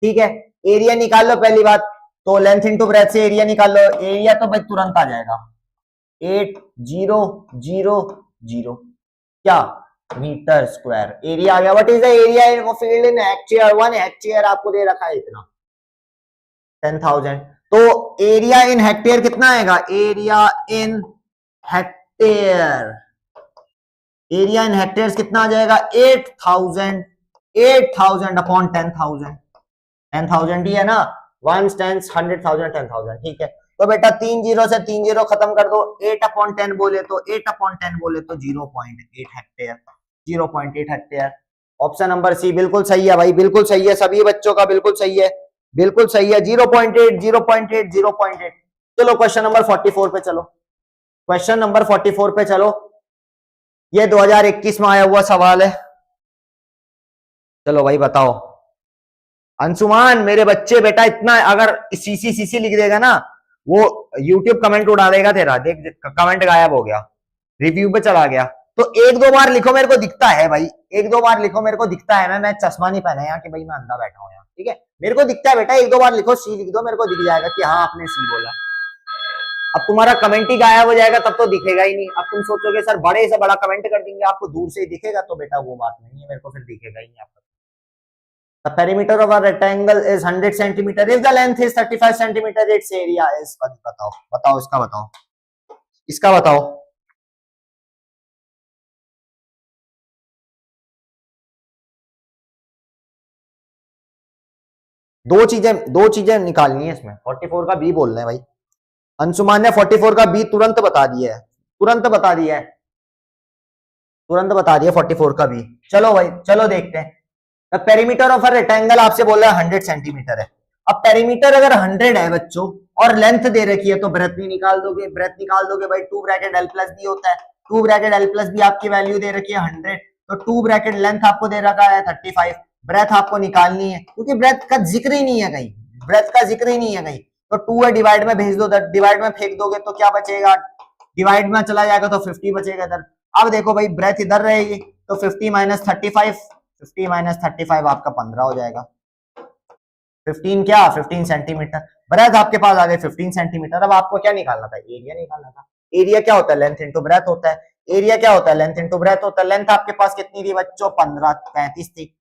ठीक है। एरिया निकाल लो पहली बात तो, लेंथ इंटू ब्रेथ से एरिया निकाल लो। एरिया तो भाई तुरंत आ जाएगा, 8000 क्या मीटर स्क्वायर एरिया आ गया। What is the area in field in hectare? 1 hectare आपको दे रखा है इतना, 10,000। तो एरिया इन हेक्टेयर कितना आएगा? Area in hectare, area in hectare कितना आ जाएगा? 8,000। 8,000 अपॉन 10,000, 10,000 ही है ना, 1 10 100,000 10,000, ठीक है। तो बेटा 3 जीरो से 3 जीरो खत्म कर दो। 8 अपॉन 10 बोले तो 8 अपॉन 10 बोले तो 0.8 hectare, 0.8 hectare. Option number C बिल्कुल सही है भाई, बिल्कुल सही है, सभी बच्चों का बिल्कुल सही है, बिल्कुल सही है। 0.8 0.8 0.8। चलो क्वेश्चन नंबर 44 पे चलो, क्वेश्चन नंबर 44 पे चलो। ये 2021 में आया हुआ सवाल है। चलो भाई बताओ। अंशुमान मेरे बच्चे बेटा, इतना अगर सीसी सीसी लिख देगा ना, वो यूट्यूब कमेंट उड़ा देगा तेरा। देख कमेंट गायब हो गया, रिव्यू पे चला गया। तो एक दो बार लिखो, मेरे को दिखता है भाई, एक दो बार लिखो, मेरे को दिखता है। मैं चश्मा नहीं पहना यहाँ कि भाई मैं अंधा बैठा हूँ यहाँ, ठीक है। मेरे को दिखता है बेटा, एक दो बार लिखो, सी लिख दो, मेरे को दिख जाएगा कि हाँ आपने सी बोला। अब तुम्हारा कमेंट ही गायब हो जाएगा तब तो दिखेगा ही नहीं। अब तुम सोचोगे सर बड़े से बड़ा कमेंट कर देंगे आपको दूर से ही दिखेगा, तो बेटा वो बात नहीं है, मेरे को फिर दिखेगा ही नहीं आपको। The perimeter of a rectangle is 100 centimeter. If the length is 35 centimeter, its area is, बताओ बताओ, इसका बताओ, इसका बताओ। दो चीजें निकालनी है इसमें। 44 का बी बोल रहे हैं भाई, अंशुमान ने 44 का बी तुरंत बता दिया है, तुरंत बता दिया है, तुरंत बता दिया 44 का बी। चलो भाई चलो देखते हैं। The perimeter of a rectangle आपसे बोल रहा है 100 सेंटीमीटर है। अब पेरीमीटर अगर 100 है बच्चों और लेंथ दे रखी है तो ब्रेथ भी निकाल दोगे, ब्रेथ निकाल दोगे भाई। 2 ब्रैकेट एल प्लस बी होता है, 2 ब्रैकेट एल प्लस बी आपकी वैल्यू दे रखी है 100, तो 2 ब्रैकेट लेंथ आपको दे रखा है 35। ब्रेथ आपको निकालनी है क्योंकि ब्रेथ का जिक्र ही नहीं है कहीं, ब्रेथ का जिक्र ही नहीं है कहीं। तो 2 है, डिवाइड में भेज दो, डिवाइड में फेंक दोगे तो क्या बचेगा? डिवाइड में चला जाएगा तो 50 बचेगा इधर। अब देखो भाई ब्रेथ इधर रहेगी तो 50 माइनस 35, 50 माइनस 35 आपका 15 हो जाएगा। 15 क्या? 15 सेंटीमीटर। ब्रेथ आपके पास आ गए 15 सेंटीमीटर। अब आपको क्या निकालना था? एरिया निकालना था। एरिया क्या होता है? लेंथ इंटू ब्रेथ होता है। एरिया क्या होता है? लेंथ इंटू ब्रेथ होता है। लेंथ आपके पास कितनी थी बच्चों? 15 35 थी,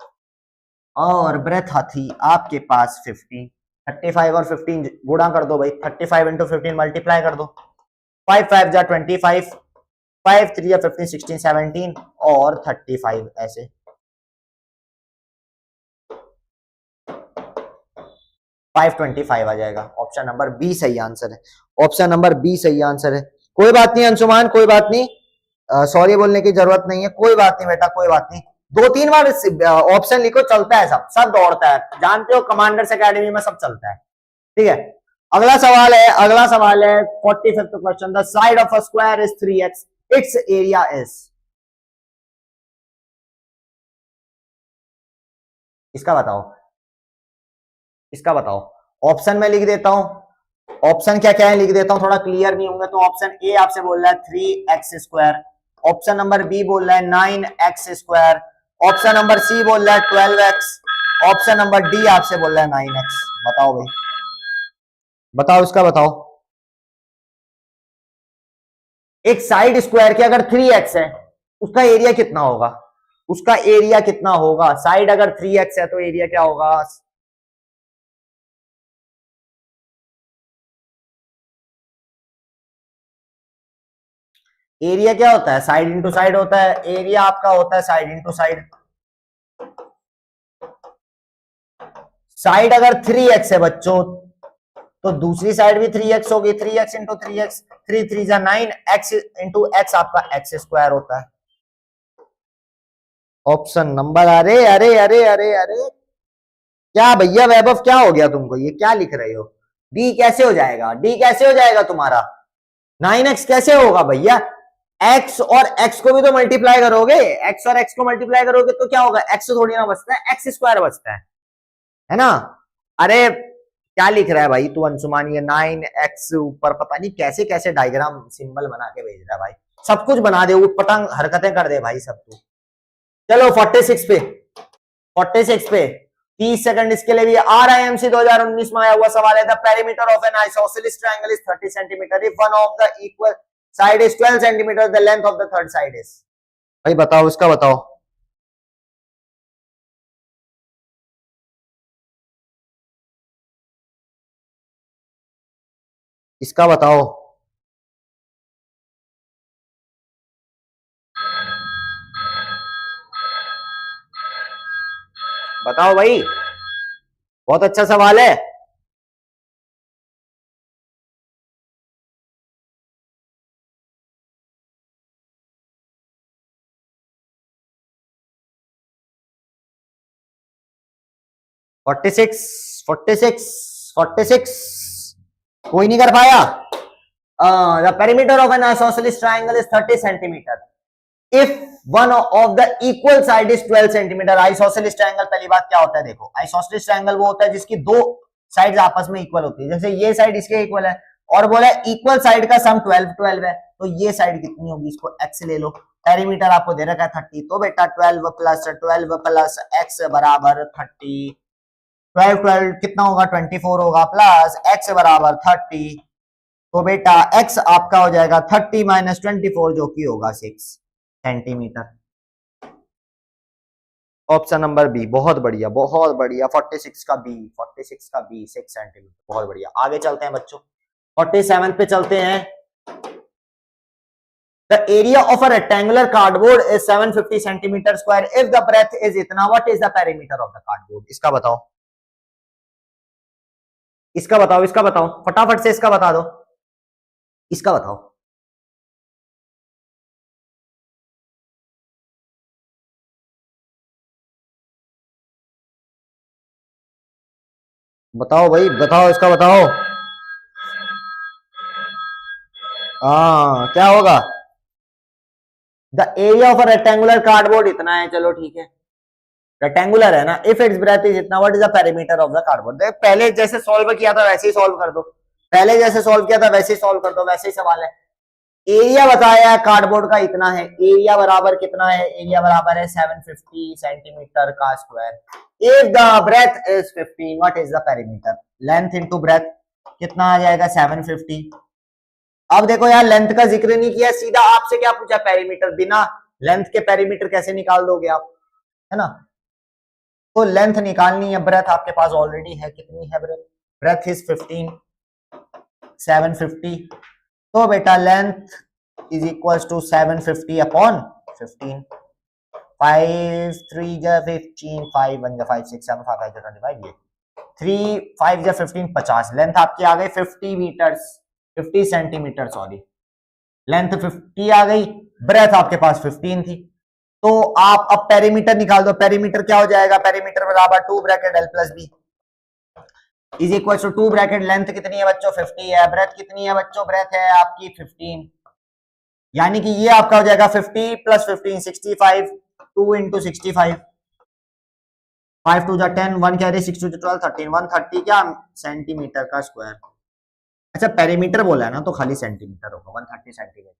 और ब्रेथ थी आपके पास 15। 35 और 15 गुणा कर दो भाई, 35 इंटू 15 मल्टीप्लाई कर दो। 5 5 जा 25, 5 3 या 15 16 17 और 35 ऐसे। 525 आ जाएगा। ऑप्शन नंबर बी सही आंसर है, ऑप्शन नंबर बी सही आंसर है। कोई बात नहीं अंशुमान, कोई बात नहीं, सॉरी बोलने की जरूरत नहीं है, कोई बात नहीं बेटा, कोई बात नहीं। 2-3 बार ऑप्शन लिखो, चलता है, सब सब दौड़ता है, जानते हो कमांडर्स एकेडमी में सब चलता है, ठीक है। अगला सवाल है, अगला सवाल है 45th question. The side of a square is 3x, it's area is. इसका बताओ, इसका बताओ। ऑप्शन में लिख देता हूं, ऑप्शन क्या क्या है लिख देता हूं, थोड़ा क्लियर नहीं होंगे तो। ऑप्शन ए आपसे बोल रहा है 3x², ऑप्शन नंबर बी बोल रहा है 9x², ऑप्शन नंबर सी बोल रहा है 12x, ऑप्शन नंबर डी आपसे बोल रहा है 9x। बताओ भाई, बताओ इसका बताओ। एक साइड स्क्वायर की अगर 3x है, उसका एरिया कितना होगा? उसका एरिया कितना होगा? साइड अगर 3x है तो एरिया क्या होगा? एरिया क्या होता है? साइड इंटू साइड होता है। एरिया आपका होता है साइड इंटू साइड। साइड अगर 3x है बच्चों, तो दूसरी साइड भी 3x होगी। 3x into 3x, 3 3 9, x into x आपका x² होता है। ऑप्शन नंबर, अरे अरे अरे अरे अरे, क्या भैया वैभव, क्या हो गया तुमको? ये क्या लिख रहे हो? डी कैसे हो जाएगा? डी कैसे हो जाएगा तुम्हारा? 9x कैसे होगा भैया? x और x को भी तो मल्टीप्लाई करोगे। x और x को मल्टीप्लाई करोगे तो क्या होगा? x थोड़ी ना बचता है, x² बचता है ना? अरे क्या लिख रहा है भाई तू अंशुमान? ये 9x ऊपर पता नहीं कैसे कैसे डायग्राम सिंबल बना के भेज रहा है भाई। सब कुछ बना दे, उठ पटांग हरकतें कर दे भाई सब तू। चलो 46 पे, 46 पे 30 सेकंड इसके लिए भी। RIMC 2019 में आया हुआ सवाल है। The perimeter of N isosceles triangle is 30 centimetre if one of the equal side is 12 centimetre, the length of the third side is. भाई बताओ, इसका बताओ। इसका बताओ। बताओ भाई, बहुत अच्छा सवाल है। फोर्टी सिक्स, 46, 46, कोई नहीं कर पाया। The perimeter of N isosceles triangle is 30 centimetre if one of the equal side is 12 centimetre. Isosceles triangle, पहली बात क्या होता है देखो, आइसोसेलेस ट्रायंगल वो होता है जिसकी दो साइड्स आपस में इक्वल होती है। जैसे ये साइड इसके इक्वल है और बोला इक्वल साइड का सम 12 12 है, तो ये साइड कितनी होगी? इसको x ले लो। पेरीमीटर आपको दे रखा है 30, तो बेटा 12 प्लस x बराबर 30। 12 12 कितना होगा? 24 होगा, प्लस x बराबर 30, तो बेटा x आपका हो जाएगा 30 माइनस 24 जो कि होगा 6 सेंटीमीटर। ऑप्शन नंबर बी, बहुत बढ़िया बहुत बढ़िया। 46 का बी, 46 का बी 6 सेंटीमीटर, बहुत बढ़िया। आगे चलते हैं बच्चों, 47 पे चलते हैं। The area of a rectangular cardboard is 750 centimeter square. If the breadth is इतना, what is the perimeter of the cardboard? इसका बताओ, इसका बताओ, इसका बताओ, फटाफट से इसका बता दो, इसका बताओ। बताओ भाई बताओ, इसका बताओ। हाँ क्या होगा? The area of a rectangular cardboard इतना है, चलो ठीक है, रेक्टेंगुलर है ना। इफ इट्स ब्रेथ इज इतना, what is the perimeter of the cardboard? देख पहले जैसे सॉल्व किया था वैसे ही सॉल्व कर दो, पहले जैसे सॉल्व किया था वैसे ही सॉल्व कर दो, वैसे ही सवाल है। एरिया बताया है कार्डबोर्ड का इतना है, एरिया बराबर कितना है? एरिया बराबर है 750 सेंटीमीटर का square. If the breadth is 15, what is the perimeter? Length into breadth कितना आ जाएगा? 750। अब देखो यार, लेंथ का जिक्र नहीं किया, सीधा आपसे क्या पूछा? पेरीमीटर। बिना लेंथ के पेरीमीटर कैसे निकाल दोगे आप, है ना? तो लेंथ निकालनी है, ब्रेथ आपके पास ऑलरेडी है। कितनी है ब्रेथ? ब्रेथ इज 15, 750, तो बेटा length is equal to 750 upon 15। 5 3 जा 15, 5 1 जा 5 6 7 5 5 जा 25, ये 3 5 जा 15 50। लेंथ आपकी आ गई 50 मीटर्स, 50 सेंटीमीटर सॉरी, लेंथ 50 आ गई, ब्रेथ आपके पास 15 थी। तो आप अब पेरीमीटर निकाल दो। पेरीमीटर क्या हो जाएगा? पेरीमीटर बराबर 2 bracket l plus B is equal to 2 bracket, length कितनी है बच्चों? 50 है। ब्रेथ कितनी है बच्चों? ब्रेथ है आपकी 15, यानी कि ये आपका हो जाएगा 50 प्लस 15 65, 2 इंटू 65, 5 टू जा 10, 1 कैरी, 6 टू जा 12, 13, 130 क्या सेंटीमीटर का स्क्वायर। अच्छा पेरीमीटर बोला है ना तो खाली सेंटीमीटर होगा, 130 सेंटीमीटर।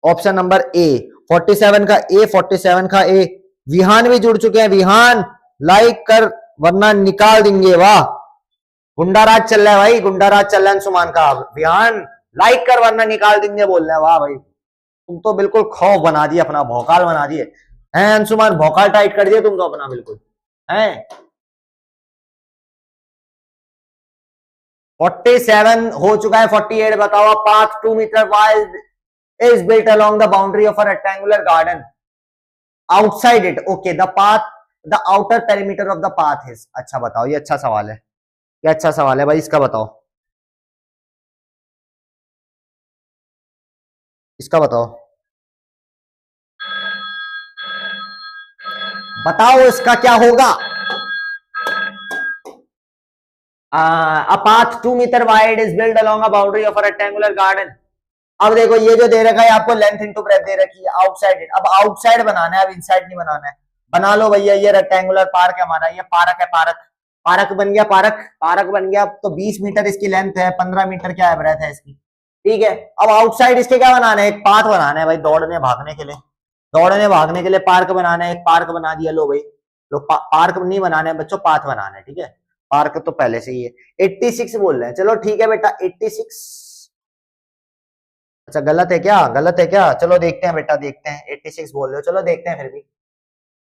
ऑप्शन नंबर ए 47 का ए, 47 का ए। विहान भी जुड़ चुके हैं, विहान लाइक कर वरना निकाल देंगे। वाह गुंडाराज चल रहा है भाई, गुंडाराज चल रहा है अंशुमान का। विहान लाइक कर वरना निकाल देंगे बोल रहे हैं। वाह भाई तुम तो बिल्कुल खौफ बना दिए, अपना भौकाल बना दिए हैं अंशुमान, भौकाल टाइट कर दिए तुम तो अपना बिल्कुल है। 47 हो चुका है, 48 बताओ। Path 2 metre wide is built along the boundary of a rectangular garden outside it, okay, the outer perimeter of the path is। अच्छा बताओ, ये अच्छा सवाल है, ये अच्छा सवाल है भाई, इसका बताओ, इसका बताओ, बताओ इसका क्या होगा। a path 2 meter wide is built along a boundary of a rectangular garden। अब देखो ये जो दे रखा है आपको लेंथ इनटू ब्रेथ दे रखी है, आउटसाइड इट। अब आउटसाइड बनाना है, अब इनसाइड नहीं बनाना है। बना लो भैया, ये रेक्टेंगुलर पार्क है हमारा, ये पार्क है, पार्क, पार्क बन गया, पार्क, पार्क बन गया। तो 20 मीटर इसकी लेंथ है, 15 मीटर क्या है ब्रेथ है इसकी, ठीक है। अब आउटसाइड इसके क्या बनाना है, एक पाथ बनाना है भाई, दौड़ने भागने के लिए, दौड़ने भागने के लिए पार्क बनाना है, एक पार्क बना दिया। लो भाई लो, पार्क नहीं बनाना है बच्चों, पाथ बनाना है, ठीक है। पार्क तो पहले से ही है। 86 बोल रहे हैं, चलो ठीक है बेटा 86। अच्छा गलत है क्या, गलत है क्या, चलो देखते हैं बेटा, देखते हैं। 86 बोल रहे हो, चलो देखते हैं फिर भी।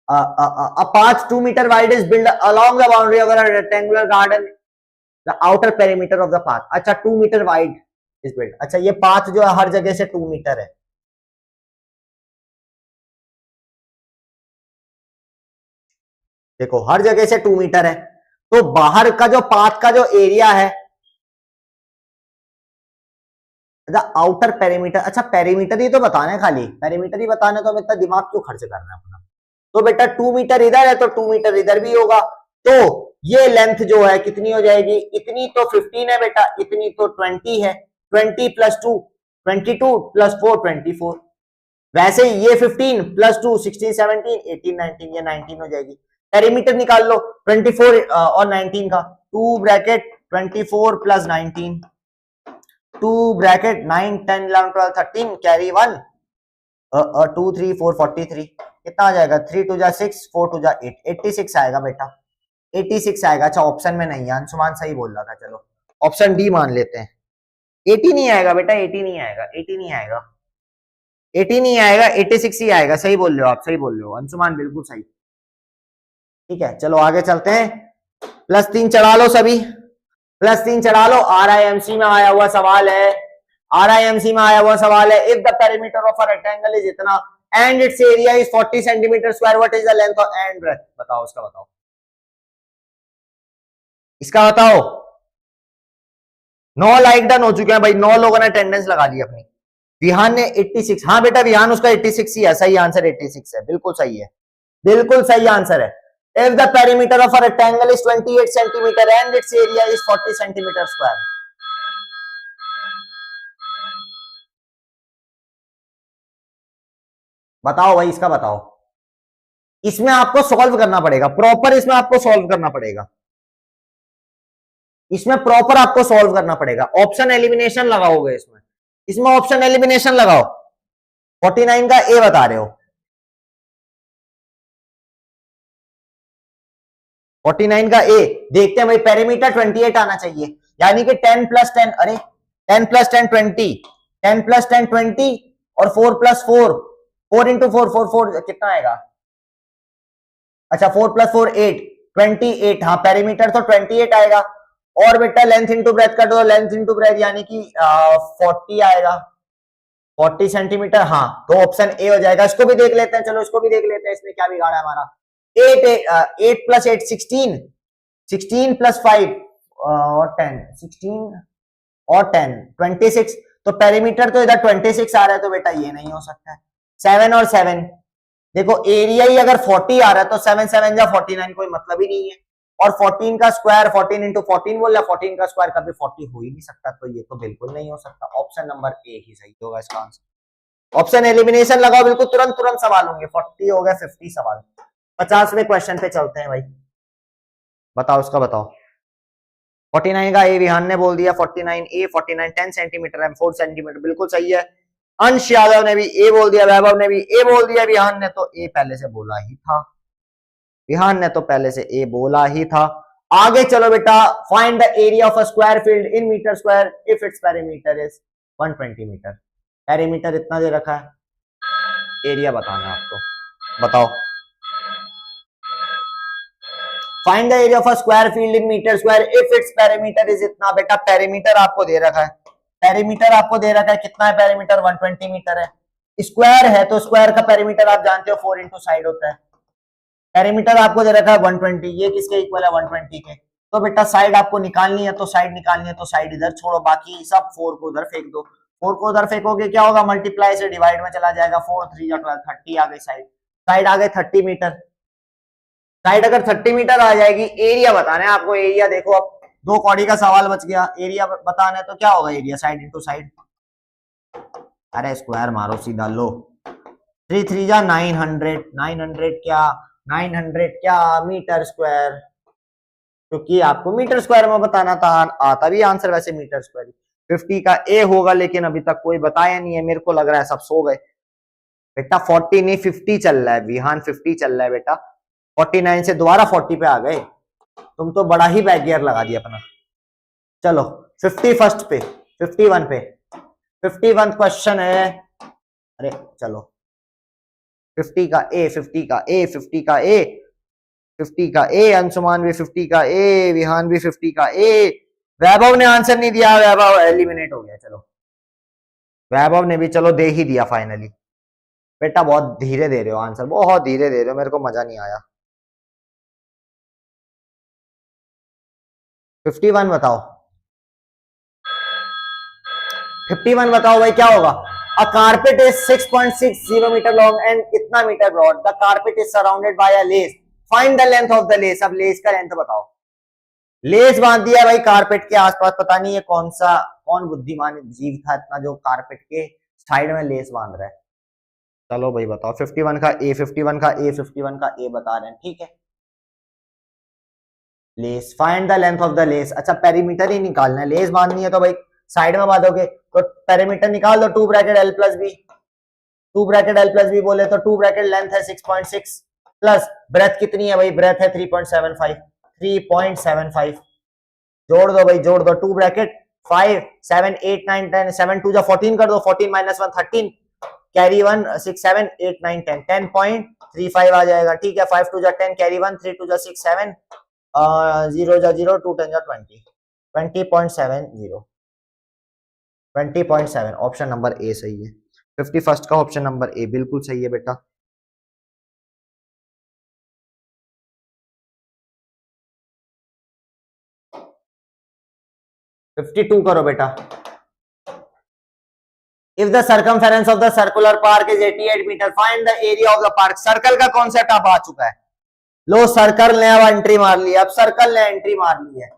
a path 2 meter wide is built along the boundary of a rectangular garden, the outer perimeter of the path। अच्छा 2 मीटर वाइड is built। अच्छा ये पाथ जो है हर जगह से 2 मीटर है। देखो हर जगह से 2 मीटर है, तो बाहर का जो पाथ का जो एरिया है, द आउटर पेरीमीटर। अच्छा पेरीमीटर ही तो बताना है, खाली पेरीमीटर ही बताना है, तो हम इतना दिमाग क्यों खर्च करना है अपना। तो बेटा 2 मीटर इधर है तो 2 मीटर इधर भी होगा, तो ये लेंथ जो है कितनी हो जाएगी, इतनी तो 15 है बेटा, इतनी तो 20 है। 20 प्लस 2 22 प्लस 4 24। वैसे ये 15 प्लस 2 16 17 18 19, ये 19 हो जाएगी। पेरीमीटर निकाल लो 24 और 19 का, 2 ब्रैकेट 24 प्लस 19, 2 ब्रैकेट 9 10 11 12 13 कैरी 1 2 3 4 43। कितना आ जाएगा, 3 टू जा 6 4 टू जा 8, 86 आएगा बेटा, 86 आएगा। अच्छा ऑप्शन में नहीं है, अंशुमान सही बोल रहा था, चलो ऑप्शन डी मान लेते हैं। 80 नहीं आएगा बेटा, 80 नहीं आएगा, 80 नहीं आएगा, 80 नहीं आएगा, 86 ही आएगा। सही बोल रहे हो आप, सही बोल रहे हो अंशुमान, बिल्कुल सही। ठीक है चलो आगे चलते हैं। +3 चढ़ा लो सभी, +3 चढ़ा लो। RIMC में आया हुआ सवाल है, RIMC में आया हुआ सवाल है। If the perimeter of a rectangle is इतना and its area is 40 centimetre square, what is the length of and breadth. बताओ इसका, बताओ इसका बताओ। 9 लाइक डन हो चुके हैं भाई, 9 लोगों ने अटेंडेंस लगा ली अपनी। विहान ने 86, हाँ बेटा विहान उसका 86 ही है, सही आंसर 86 है, बिल्कुल सही है, बिल्कुल सही आंसर है। If the perimeter of a rectangle is 28 centimeter and its area is 40 centimeter square। बताओ भाई इसका बताओ। इसमें आपको सॉल्व करना पड़ेगा प्रॉपर, इसमें आपको सॉल्व करना पड़ेगा, इसमें प्रॉपर आपको सॉल्व करना पड़ेगा। ऑप्शन एलिमिनेशन लगाओगे इसमें, इसमें ऑप्शन एलिमिनेशन लगाओ। 49 का ए बता रहे हो, 49 का ए देखते हैं भाई। पेरीमीटर 28 आना चाहिए, यानी कि 10 प्लस 10, अरे 10 प्लस 10 20, 10 प्लस 10 20 और 4 प्लस 4, 4 इंटू 4 4 4 कितना आएगा। अच्छा 4 प्लस 4 8, 28। हाँ पेरीमीटर तो 28 आएगा। और बेटा लेंथ इंटू ब्रेथ कर दो, लेंथ इंटू ब्रेथ यानी कि 40 आएगा, 40 सेंटीमीटर। हाँ तो ऑप्शन ए हो जाएगा। इसको भी देख लेते हैं, चलो इसको भी देख लेते हैं, इसमें क्या बिगाड़ा है हमारा। 8 प्लस 8 16, 16 प्लस 5 और 10, 16 और 10 26। तो पेरीमीटर तो इधर 26 आ रहा है, तो बेटा ये नहीं हो सकता है। 7 और 7 देखो, एरिया ही अगर 40 आ रहा है तो 7 7 या 49, कोई मतलब ही नहीं है। और 14 का स्क्वायर 14 इंटू 14 बोल रहा, 14 का स्क्वायर कभी 40 हो ही नहीं सकता, तो ये तो बिल्कुल नहीं हो सकता। ऑप्शन नंबर ए ही सही होगा इसका आंसर। ऑप्शन एलिमिनेशन लगाओ बिल्कुल, तुरंत तुरंत सवाल होंगे, 40 हो गए 50 सवाल। 50वें क्वेश्चन पे चलते हैं भाई, बताओ उसका बताओ। 49 का ए विहान ने बोल दिया, 49 ए 49 10 सेंटीमीटर है, 4 सेंटीमीटर बिल्कुल सही है। अंश यादव ने भी ए बोल दिया, वैभव ने भी ए बोल दिया, विहान ने तो ए पहले से बोला ही था, विहान ने तो पहले से ए बोला ही था। आगे चलो बेटा, find the area of a square field in metre square if its perimeter is 120 metre. Perimeter इतना दे रखा है, एरिया बताना है आपको, बताओ। Find the area of a square field in metre square if its perimeter is इतना। बेटा पेरीमीटर आपको दे रखा है, पेरीमीटर आपको दे रखा है, कितना है पेरीमीटर, 120 मीटर है। स्क्वायर है तो स्क्वायर का पेरीमीटर आप जानते हो 4 इंटू साइड होता है। पेरीमीटर आपको दे रखा है 120, ये किसके इक्वल है 120 के। तो बेटा साइड आपको निकालनी है, तो साइड निकालनी है तो साइड इधर छोड़ो, बाकी सब 4 को उधर फेंक दो। 4 को उधर फेंकोगे क्या होगा, मल्टीप्लाई से डिवाइड में चला जाएगा, 4 3 या 12 30 आ गई साइड, साइड आ गई 30 मीटर। साइड अगर 30 मीटर आ जाएगी, एरिया बताना है आपको। एरिया देखो, अब 2 कौड़ी का सवाल बच गया, एरिया बताना है तो क्या होगा एरिया, साइड इंटू साइड, अरे स्क्वायर मारो सीधा, लो 3 3 जा 900, 900 क्या 900 क्या मीटर स्क्वायर, क्योंकि आपको मीटर स्क्वायर में बताना था, आता भी आंसर वैसे मीटर स्क्वायर। 50 का ए होगा, लेकिन अभी तक कोई बताया नहीं है, मेरे को लग रहा है सब सो गए। बेटा 40 नहीं 50 चल रहा है, विहान 50 चल रहा है बेटा, 49 से दोबारा 40 पे आ गए, तुम तो बड़ा ही बैक गियर लगा दिया अपना। चलो 51 पे, 51 पे, 51 क्वेश्चन है, अरे चलो 50 का ए, 50 का ए, 50 का ए, 50 का ए, अंशुमान भी 50 का ए, विहान भी 50 का ए। वैभव ने आंसर नहीं दिया, वैभव एलिमिनेट हो गया। चलो वैभव ने भी चलो दे ही दिया फाइनली। बेटा बहुत धीरे दे रहे हो आंसर, बहुत धीरे दे रहे हो, मेरे को मजा नहीं आया। 51 बताओ, 51 बताओ भाई क्या होगा। A carpet is 6.60 meter long and इतना metre broad. The carpet is surrounded by a lace. Find the length of the lace. अब लेस का लेंथ बताओ। लेस बांध दिया भाई कारपेट के आसपास, पता नहीं है कौन बुद्धिमान जीव था इतना जो कारपेट के साइड में लेस बांध रहा है। चलो भाई बताओ, 51 का ए, 51 का ए, 51 का ए बता रहे हैं, ठीक है। Less, find the length of the less. अच्छा पेरीमीटर ही निकालना है, लेस बांधनी है तो भाई साइड में बांधोगे तो पेरीमीटर निकाल दो, 2 bracket L plus B, 2 bracket L plus B बोले तो 2 ब्रैकेट लेंथ है 6.6 प्लस ब्रेथ कितनी है भाई, ब्रेथ है 3.75, 3.75 जोड़ दो भाई, जोड़ दो, 2 ब्रैकेट 5 7 8 9 10, 7 2 जा 14 कर दो, 14 माइनस 1 13, कैरी 1 6 7 8 9 10, 10.35 आ जाएगा, ठीक है। 5 2 जा 10, कैरी 1 3 2 जा 6 7, 0 जा 0, 2 10 जा 20, 20.70, 20.7, ऑप्शन नंबर ए सही है। 51 का ऑप्शन नंबर ए बिल्कुल सही है बेटा। फिफ्टी टू करो बेटा। If the circumference of the circular park is 88 metre, find the area of the park. Circle का कॉन्सेप्ट अब आ चुका है, लो सर्कल ने अब एंट्री मार ली, अब सर्कल ने एंट्री मार ली है,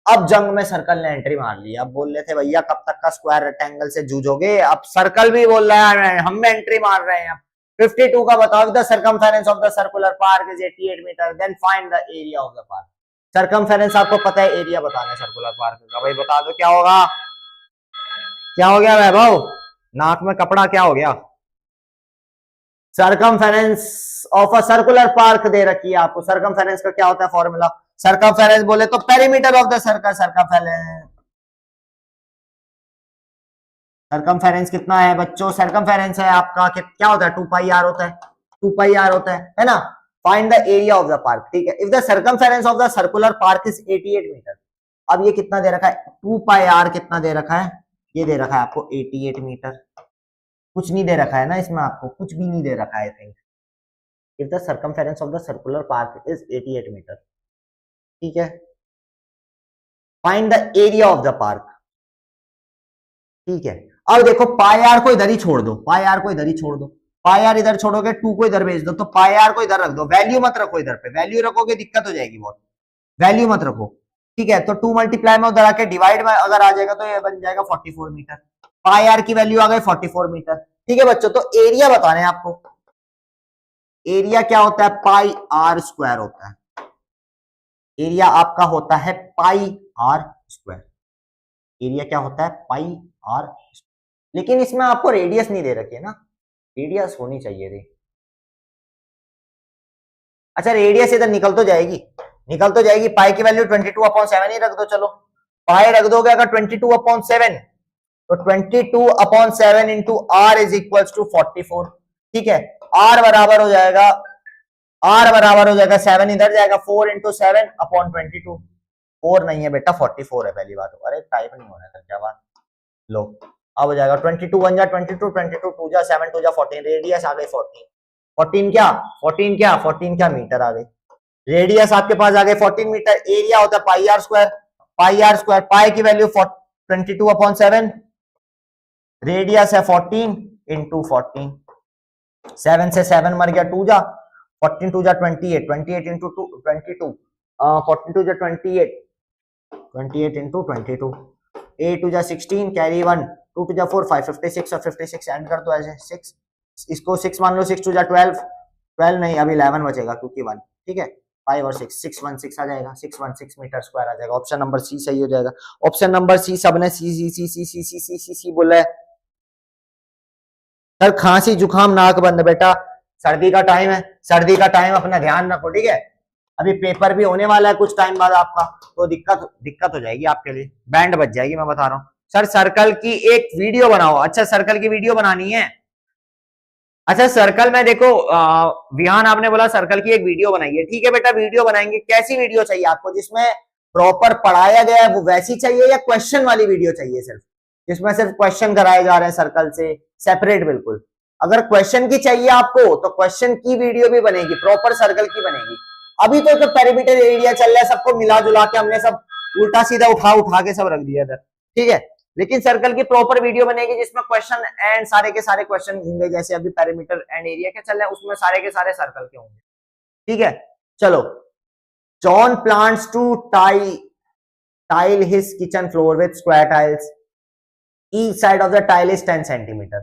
अब जंग में सर्कल ने एंट्री मार ली। अब बोल रहे थे भैया कब तक का स्क्वायर रेक्टेंगल से जूझोगे, अब सर्कल भी बोल रहा है हम में एंट्री मार रहे हैं। 52 का बताओ, the circumference of the circular park is 88 metre, then find the area of the park. Circumference आपको पता है, एरिया बताना है सर्कुलर पार्क का, भाई बता दो क्या होगा। क्या हो गया वैभव, नाक में कपड़ा क्या हो गया। Circumference of a circular park दे रखी है आपको, सर्कमफेरेंस का क्या होता है फॉर्मूला, सर्कमफेरेंस बोले तो perimeter of the circle, circumference कितना है बच्चों, सर्कमफेरेंस है आपका क्या होता है 2 पाई आर होता है, 2 पाई आर होता है ना। Find the area of the park, ठीक है। If the circumference of the circular park is 88 metre, अब ये कितना दे रखा है 2 पाई आर, कितना दे रखा है, ये दे रखा है आपको 88 मीटर, कुछ नहीं दे रखा है ना इसमें, आपको कुछ भी नहीं दे रखा है। I think if the circumference of the circular park is 88 metre, ठीक है। Find the area of the park, ठीक है। अब देखो पाई आर को इधर ही छोड़ दो, पाई आर को इधर ही छोड़ दो, पाई आर इधर छोड़ोगे 2 को इधर भेज दो, तो पाई आर को इधर रख दो, वैल्यू मत रखो इधर पे, वैल्यू रखोगे दिक्कत हो जाएगी बहुत, वैल्यू मत रखो, ठीक है। तो 2 मल्टीप्लाई में उधर आके डिवाइड में अगर आ जाएगा तो ये बन जाएगा 44 मीटर, पाई आर की वैल्यू आ गई 44 मीटर, ठीक है बच्चों। तो एरिया बताना है आपको, एरिया क्या होता है, पाई आर स्क्वायर होता है। एरिया आपका होता है पाई आर स्क्वायर। एरिया क्या होता है, पाई आर। लेकिन इसमें आपको रेडियस नहीं दे रखी है ना, रेडियस होनी चाहिए थी। अच्छा रेडियस इधर निकल तो जाएगी, निकल तो जाएगी। पाई की वैल्यू 22/7 ही रख दो, चलो पाई रख दोगे अगर 22/7 तो 22/7 into r is equal to 44। ठीक है, आर बराबर हो जाएगा, आर बराबर हो जाएगा 7 इधर जाएगा, 4 इंटू 7/22। 4 नहीं है बेटा 44 है, पहली बात। अरे टाइप नहीं हो रहा है क्या बात, लो अब हो जाएगा 22 1 जा 22, 22 2 जा 7 2 जा 14, रेडियस आ गई 14। 14 क्या 14 क्या 14 क्या मीटर आ गई, रेडियस आपके पास आ गए 14 मीटर। एरिया होता है pi r square, pi r square, pi की वैल्यू 22/7, रेडियस है 14 इंटू 14, 7 से 7 मर गया, 2 जा 14 2 जा 28, 28 इंटू 2 22, 14 2 जा 28, 28 इंटू 22, 8 2 जा 16 कैरी 1, 2 2 जा 4 5 56 और 56 एंड कर दो ऐसे 6, इसको 6 मान लो, 6 2 जा 12, 12 नहीं अब 11 बचेगा क्योंकि 1। ठीक है 5 और 6 616 आ जाएगा, 616 मीटर स्क्वायर आ जाएगा। ऑप्शन नंबर सी सही हो जाएगा। ऑप्शन नंबर सी, सबने सी सी सी सी सी सी सी सी सी बोला है। सर खांसी जुकाम नाक बंद, बेटा सर्दी का टाइम है, सर्दी का टाइम अपना ध्यान रखो। ठीक है अभी पेपर भी होने वाला है कुछ टाइम बाद आपका, तो दिक्कत हो जाएगी आपके लिए, बैंड बच जाएगी मैं बता रहा हूँ। सर सर्कल की एक वीडियो बनाओ। अच्छा सर्कल की वीडियो बनानी है, अच्छा सर्कल में देखो विहान आपने बोला सर्कल की एक वीडियो बनाइए। ठीक है बेटा वीडियो बनाएंगे, कैसी वीडियो चाहिए आपको, जिसमें प्रॉपर पढ़ाया गया है वो वैसी चाहिए या क्वेश्चन वाली वीडियो चाहिए सिर्फ, जिसमें सिर्फ क्वेश्चन कराए जा रहे हैं सर्कल से सेपरेट बिल्कुल। अगर क्वेश्चन की चाहिए आपको तो क्वेश्चन की वीडियो भी बनेगी, प्रॉपर सर्कल की बनेगी। अभी तो पेरीमीटर एरिया चल रहा है, सबको मिला जुला के हमने सब उल्टा सीधा उठा के सब रख दिया इधर। ठीक है लेकिन सर्कल की प्रॉपर वीडियो बनेगी जिसमें क्वेश्चन एंड सारे के सारे क्वेश्चन होंगे, जैसे अभी पेरीमीटर एंड एरिया के चल रहे हैं उसमें सारे के सारे सर्कल के होंगे। ठीक है चलो, John plans to tile his kitchen floor with square tiles, each side of the tile is 10 centimeter.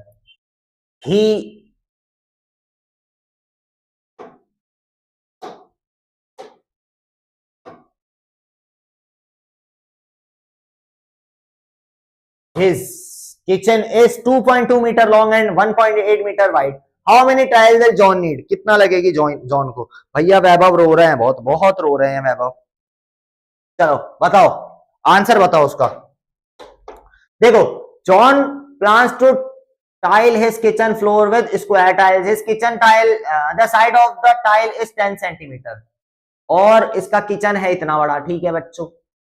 His kitchen is 2.2 meter long and 1.8 meter wide. How many tiles does John need? कितना लगेगी John को? भैया वैभव रो रहे हैं, बहुत बहुत रो रहे हैं वैभव। चलो बताओ आंसर बताओ उसका। देखो John plans to tile his kitchen floor with square tiles. His kitchen tile, the side of the tile is 10 centimeter. और इसका किचन है इतना बड़ा। ठीक है बच्चों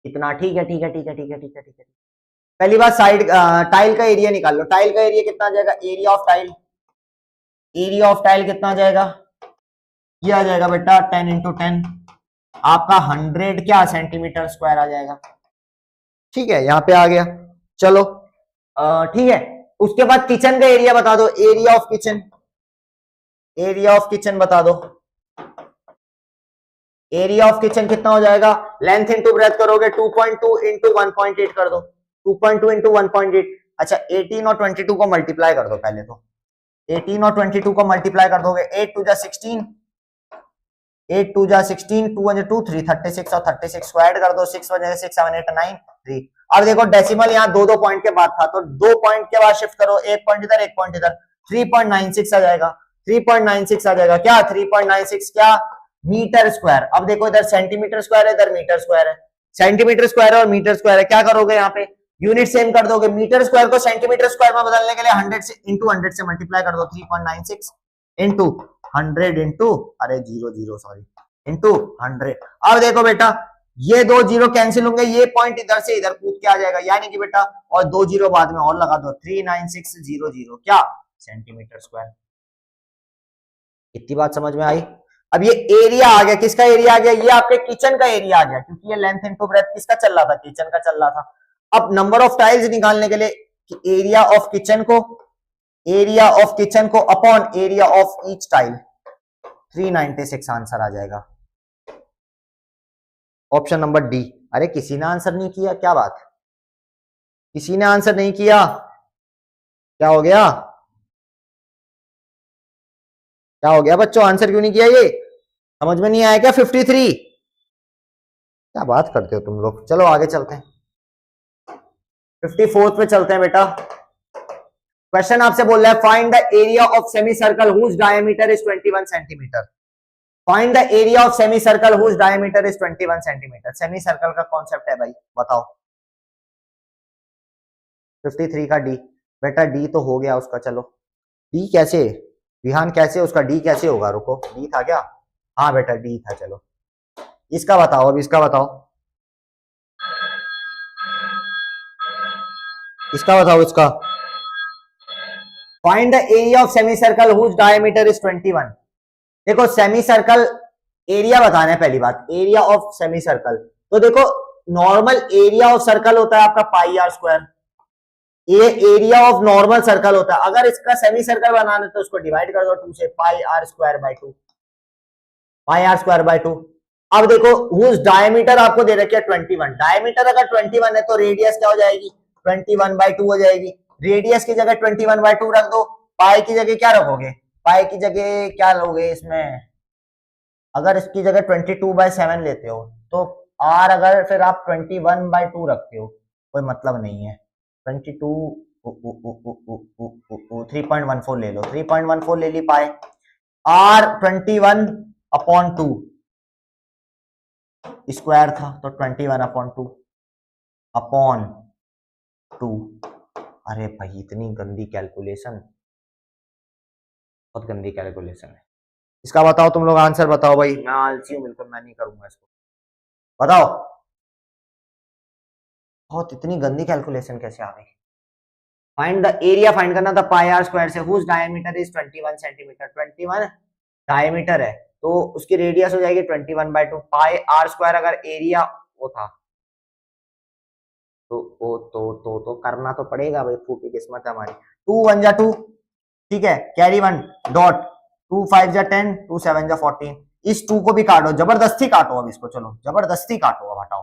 इतना, ठीक है ठीक है ठीक है ठीक है ठीक है ठीक है। पहली बात साइड टाइल का एरिया निकाल लो, टाइल का एरिया कितना आ जाएगा, area of tile, area of tile कितना आ जाएगा, ये आ जाएगा बेटा 10 इंटू 10, आपका 100 क्या सेंटीमीटर स्क्वायर आ जाएगा। ठीक है यहाँ पे आ गया। चलो ठीक है उसके बाद किचन का एरिया बता दो, area of kitchen, area of kitchen बता दो। एरिया ऑफ किचन कितना हो जाएगा, लेंथ इंटू ब्रेथ करोगे 2.2 इंटू 1.8 कर दो, 2.2 इंटू 1.8। अच्छा 18 और 22 को मल्टीप्लाई कर दो पहले तो, 18 और 22 को मल्टीप्लाई कर दोगे, 8 2 जा 16, 8 2 जा 16, 2 1 2 3 36 और 36 स्क्वायर कर दो, 6 1 6 7 8 9 3। अब देखो डेसिमल यहाँ दो दो पॉइंट के बाद था तो 2 पॉइंट के बाद शिफ्ट करो, एक पॉइंट इधर एक पॉइंट इधर, 3.96 आ जाएगा, 3.96 आ जाएगा क्या, 3.96 क्या मीटर स्क्वायर। अब देखो इधर सेंटीमीटर स्क्वायर है इधर मीटर स्क्वायर है, सेंटीमीटर स्क्वायर और मीटर स्क्वायर है, क्या करोगे यहाँ पे यूनिट सेम कर दोगे, मीटर स्क्वायर को सेंटीमीटर स्क्वायर में बदलने के लिए 100 से इंटू 100 से मल्टीप्लाई कर दो, 3.96 इंटू 100 इंटू अरे 0 सॉरी इंटू 100। अब देखो बेटा ये 2 जीरो कैंसिल होंगे, ये पॉइंट इधर से इधर कूद के आ जाएगा, यानी कि बेटा और 2 जीरो बाद में और लगा दो, 39600 क्या सेंटीमीटर स्क्वायर। इतनी बात समझ में आई। अब ये एरिया आ गया, किसका एरिया आ गया, ये आपके किचन का एरिया आ गया, क्योंकि ये लेंथ इनटू ब्रेथ किसका चल रहा था, किचन का चल रहा था। अब नंबर ऑफ टाइल्स निकालने के लिए एरिया ऑफ किचन को, एरिया ऑफ किचन को upon area of each tile, 396 answer आ जाएगा, ऑप्शन नंबर डी। अरे किसी ने आंसर नहीं किया, क्या बात, किसी ने आंसर नहीं किया, क्या हो गया, क्या हो गया बच्चों, आंसर क्यों नहीं किया? ये समझ में नहीं आया क्या? 53। क्या बात करते हो तुम लोग। चलो आगे चलते हैं, 54 पे चलते हैं बेटा। क्वेश्चन आपसे बोल रहा है find the area of semi circle whose diameter is 21 centimetre. Find the area of semi circle whose diameter is 21 centimetre. Semi circle का कॉन्सेप्ट है भाई, बताओ। 53 का डी। बेटा डी तो हो गया उसका, चलो डी कैसे, विहान कैसे उसका डी कैसे होगा? रुको, डी था क्या? हाँ बेटा डी था। चलो इसका बताओ, अब इसका बताओ, इसका बताओ, इसका। Find the area of semi circle whose diameter is 21। देखो सेमी सर्कल एरिया बताना है पहली बात, एरिया ऑफ सेमी सर्कल। तो देखो नॉर्मल एरिया ऑफ सर्कल होता है आपका पाई आर स्क्वायर, ये एरिया ऑफ नॉर्मल सर्कल होता है। अगर इसका सेमी सर्कल बनाना है तो उसको डिवाइड कर दो 2 से, pi r square by 2, pi r square by 2। अब देखो हुज डायमीटर आपको दे रखी है 21, डायमीटर अगर 21 है तो रेडियस क्या हो जाएगी? 21/2 हो जाएगी। रेडियस की जगह 21/2 रख दो, पाई की जगह क्या रखोगे? पाई की जगह क्या लोगे इसमें? अगर इसकी जगह 22/7 लेते हो तो आर अगर फिर आप 21/2 रखते हो, कोई मतलब नहीं है। 22 3.14 ले लो, 3.14 ले ली पाए। आर 21/2 स्क्वायर था तो 21/2 अपॉन 2। अरे भाई इतनी गंदी कैलकुलेशन, बहुत गंदी कैलकुलेशन है। इसका बताओ तुम लोग, आंसर बताओ भाई। मैं आलसी हूं बिल्कुल, मैं नहीं करूंगा इसको, बताओ। बहुत इतनी गंदी कैलकुलेशन कैसे आ गई? फाइंड द एरिया, फाइंड करना था पाई आर स्क्वायर से, whose diameter is 21 centimetre. 21 diameter है तो उसकी रेडियस हो जाएगी 21/2। पाई आर स्क्वायर अगर एरिया वो था तो करना तो पड़ेगा भाई, फूटी किस्मत है हमारी। 2 1 जा 2, ठीक है, कैरी 1 डॉट, 2 5 जा 10, 2 7 जा 14। इस 2 को भी काटो, जबरदस्ती काटो अब इसको, चलो जबरदस्ती काटो, अब हटाओ।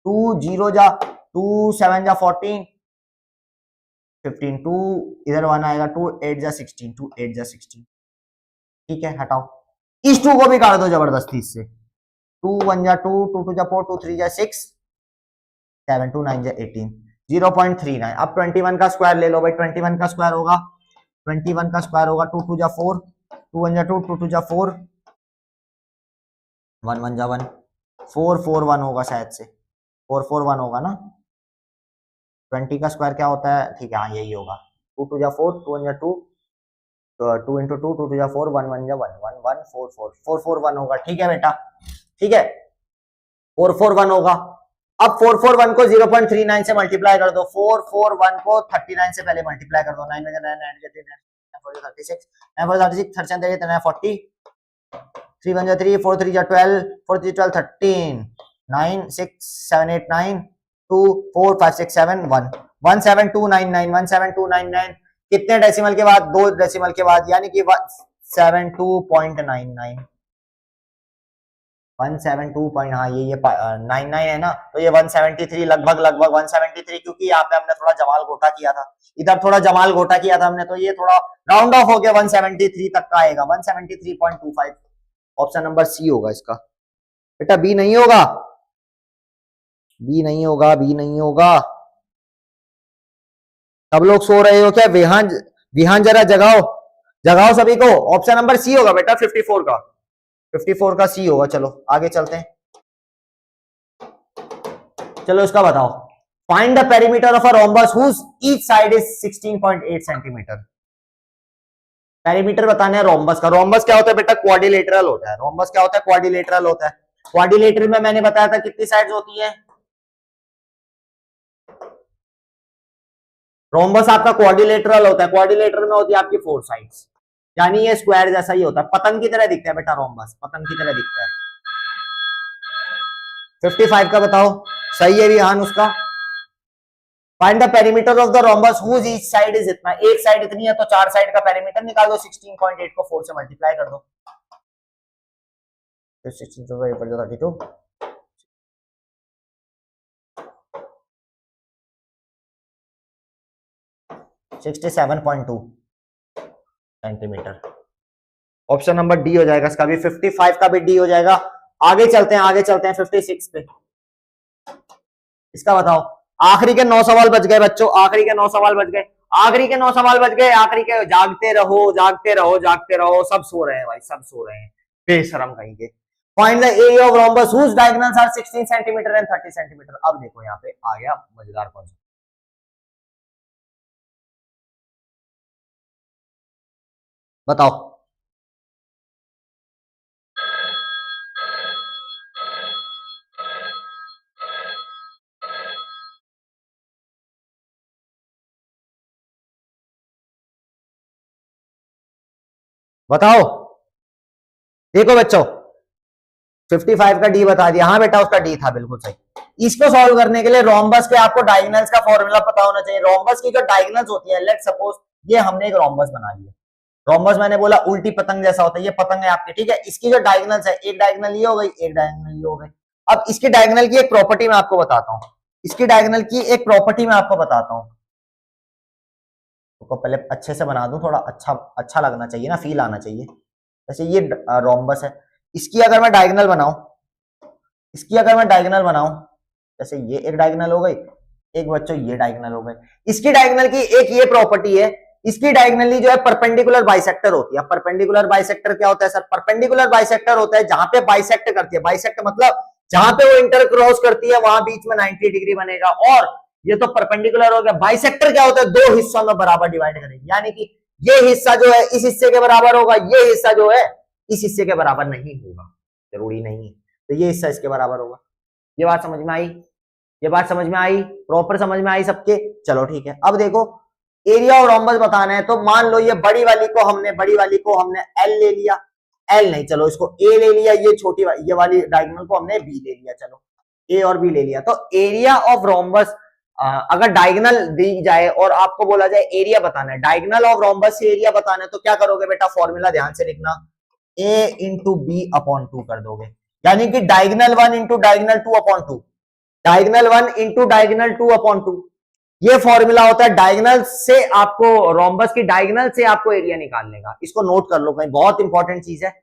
2 0 जा 2 7 जा 14, 15 2 इधर 1 आएगा, 2 8 जा 16, 2 8 जा 16, ठीक है हटाओ। इस 2 को भी काट दो जबरदस्ती इससे। 2 1 जा 2, 2 2 जा 4, 2 3 जा 6, 7 2 9 जा 18, 0.39। अब 21 का स्क्वायर ले लो भाई, 21 का स्क्वायर होगा, 21 का स्क्वायर होगा 2 2 जा 4, 2 1 जा 2, 2 2 जा 4, 1 1 जा 1, 4 4 1 होगा शायद से, 4 4 1 होगा ना। 20 का स्क्वायर क्या होता है? ठीक है हाँ यही होगा। 2 2 जा 4, 2 1 जा 2, 2 इंटू 2, 2 2 जा 4, 1 1 जा 1, 1 1 4 4 4 4 1 होगा, ठीक है बेटा, ठीक है 4 4 1 होगा। अब 4 4 1 को 0.39 से मल्टीप्लाई कर दो, 4 4 1 को 39 से पहले मल्टीप्लाई कर दो, 9 9 9 9 36, 9 4 36, 37 39 40, 3 1 जा 3, 4 3 जा 12, 4 3 12 13, 9 6 7 8 9 2 4 5 6 7 1, 17299, 17299 कितने डेसिमल के बाद? 2 डेसिमल के बाद, यानी कि 172.99, 172 पॉइंट, हाँ ये 99 है ना, तो ये 173 लगभग लगभग 173, क्योंकि यहाँ पे हमने थोड़ा जमाल घोटा किया था, इधर थोड़ा जमाल घोटा किया था हमने, तो ये थोड़ा राउंड ऑफ हो गया 173 तक का आएगा, 173.25। ऑप्शन नंबर सी होगा इसका बेटा, बी नहीं होगा, बी नहीं होगा, बी नहीं होगा। सब लोग सो रहे हो क्या? विहान, विहान जरा जगाओ, जगाओ सभी को। ऑप्शन नंबर सी होगा बेटा 54 का, 54 का सी होगा। चलो आगे चलते हैं, चलो इसका बताओ। Find the perimeter of a rhombus whose each side is 16.8 centimetre. Perimeter बताना है रोम्बस का। रोम्बस क्या होता है बेटा? क्वाड्रिलेटरल होता है। रोम्बस क्या होता है? क्वाड्रिलेटरल होता है। क्वाड्रिलेटरल में मैंने बताया था कितनी साइड्स होती है? रोम्बस आपका क्वाड्रिलेटरल होता है, क्वाड्रिलेटरल में होती है आपकी 4 साइड्स, यानी ये स्क्वायर जैसा ही होता है, पतंग की तरह दिखता है बेटा रोम्बस, पतंग की तरह दिखता है। 55 का बताओ, सही है विहान उसका। Find the perimeter of the rhombus whose each side is इतना, एक साइड इतनी है तो 4 साइड का पेरीमीटर निकाल दो, 16.8 को 4 से मल्टीप्लाई कर दो, 32 67.2 सेंटीमीटर। ऑप्शन नंबर डी हो जाएगा इसका भी, 55 का भी डी हो जाएगा। आगे चलते हैं, आगे चलते हैं 56 पे। इसका बताओ। आखिरी के 9 सवाल बच गए बच्चों, आखिरी के 9 सवाल बच गए, आखिरी के 9 सवाल बच गए, आखिरी के। जागते रहो, जागते रहो, जागते रहो, सब सो रहे हैं भाई, सब सो रहे हैं, बेशरम कहीं के। Find the area of rhombus whose diagonals are 16 centimetre and 30 centimetre. अब देखो यहाँ पे आ गया मजेदार कौन सा। बताओ। बताओ। देखो बच्चों, 55 का डी बता दिया, हाँ बेटा उसका डी था, बिल्कुल सही। इसको सॉल्व करने के लिए रोम्बस के आपको डायगोनल्स का फॉर्मूला पता होना चाहिए। रोम्बस की जो डायगोनल्स होती है, लेट्स सपोज ये हमने एक रोम्बस बना लिया। रोम्बस मैंने बोला उल्टी पतंग जैसा होता है, ये पतंग है आपकी, ठीक है। इसकी जो डायगोनल्स है, एक डायगोनल ये हो गई, एक डायगोनल ये हो गई। अब इसकी डायगोनल की एक प्रॉपर्टी मैं आपको बताता हूँ, इसकी डायगोनल की एक प्रॉपर्टी मैं आपको बताता हूँ। तो पहले अच्छे से बना दूं, थोड़ा अच्छा अच्छा लगना चाहिए ना, फील आना चाहिए। जैसे ये रोम्बस है, इसकी अगर मैं डायगोनल बनाऊं, इसकी अगर मैं डायगोनल बनाऊं, जैसे ये एक डायगोनल हो गई, एक बच्चों ये डायगोनल हो गई। इसकी डायगोनल की एक ये प्रॉपर्टी है, इसकी डायगोनली जो है परपेंडिकुलर बाइसेक्टर होती है। परपेंडिकुलर बाइसेक्टर क्या होता है सर? परपेंडिकुलर बाइसेक्टर होता है जहां पे बाइसेक्ट करती है, बाइसेक्ट मतलब जहां पे वो इंटर क्रॉस करती है वहां बीच में 90 डिग्री बनेगा। और ये तो परपेंडिकुलर हो गया। बाइसेक्टर क्या होता है? दो हिस्सों में बराबर डिवाइड करेगी, यानी कि ये हिस्सा जो है इस हिस्से के बराबर होगा, ये हिस्सा जो है इस हिस्से के बराबर नहीं होगा, जरूरी नहीं है, तो ये हिस्सा इसके बराबर होगा। ये बात समझ में आई? ये बात समझ में आई? प्रॉपर समझ में आई सबके? चलो ठीक है। अब देखो एरिया और रोम्बस बताना है, तो मान लो ये बड़ी वाली को हमने एल ले लिया, एल नहीं, चलो इसको ए ले लिया, ये छोटी ये वाली डायगोनल को हमने बी ले लिया, चलो ए और बी ले लिया। तो एरिया ऑफ रोम्बस अगर डायगोनल दी जाए और आपको बोला जाए एरिया बताना है, डायगोनल ऑफ रोम्बस से एरिया बताना है, तो क्या करोगे बेटा? फॉर्मूला ध्यान से लिखना, ए इंटू बी अपॉन 2 कर दोगे, यानी कि diagonal 1 into diagonal 2 upon 2, diagonal 1 into diagonal 2 upon 2। ये फॉर्मूला होता है डायगोनल से आपको, रोम्बस की डायगोनल से आपको एरिया निकालने का। इसको नोट कर लो कहीं, बहुत इंपॉर्टेंट चीज है,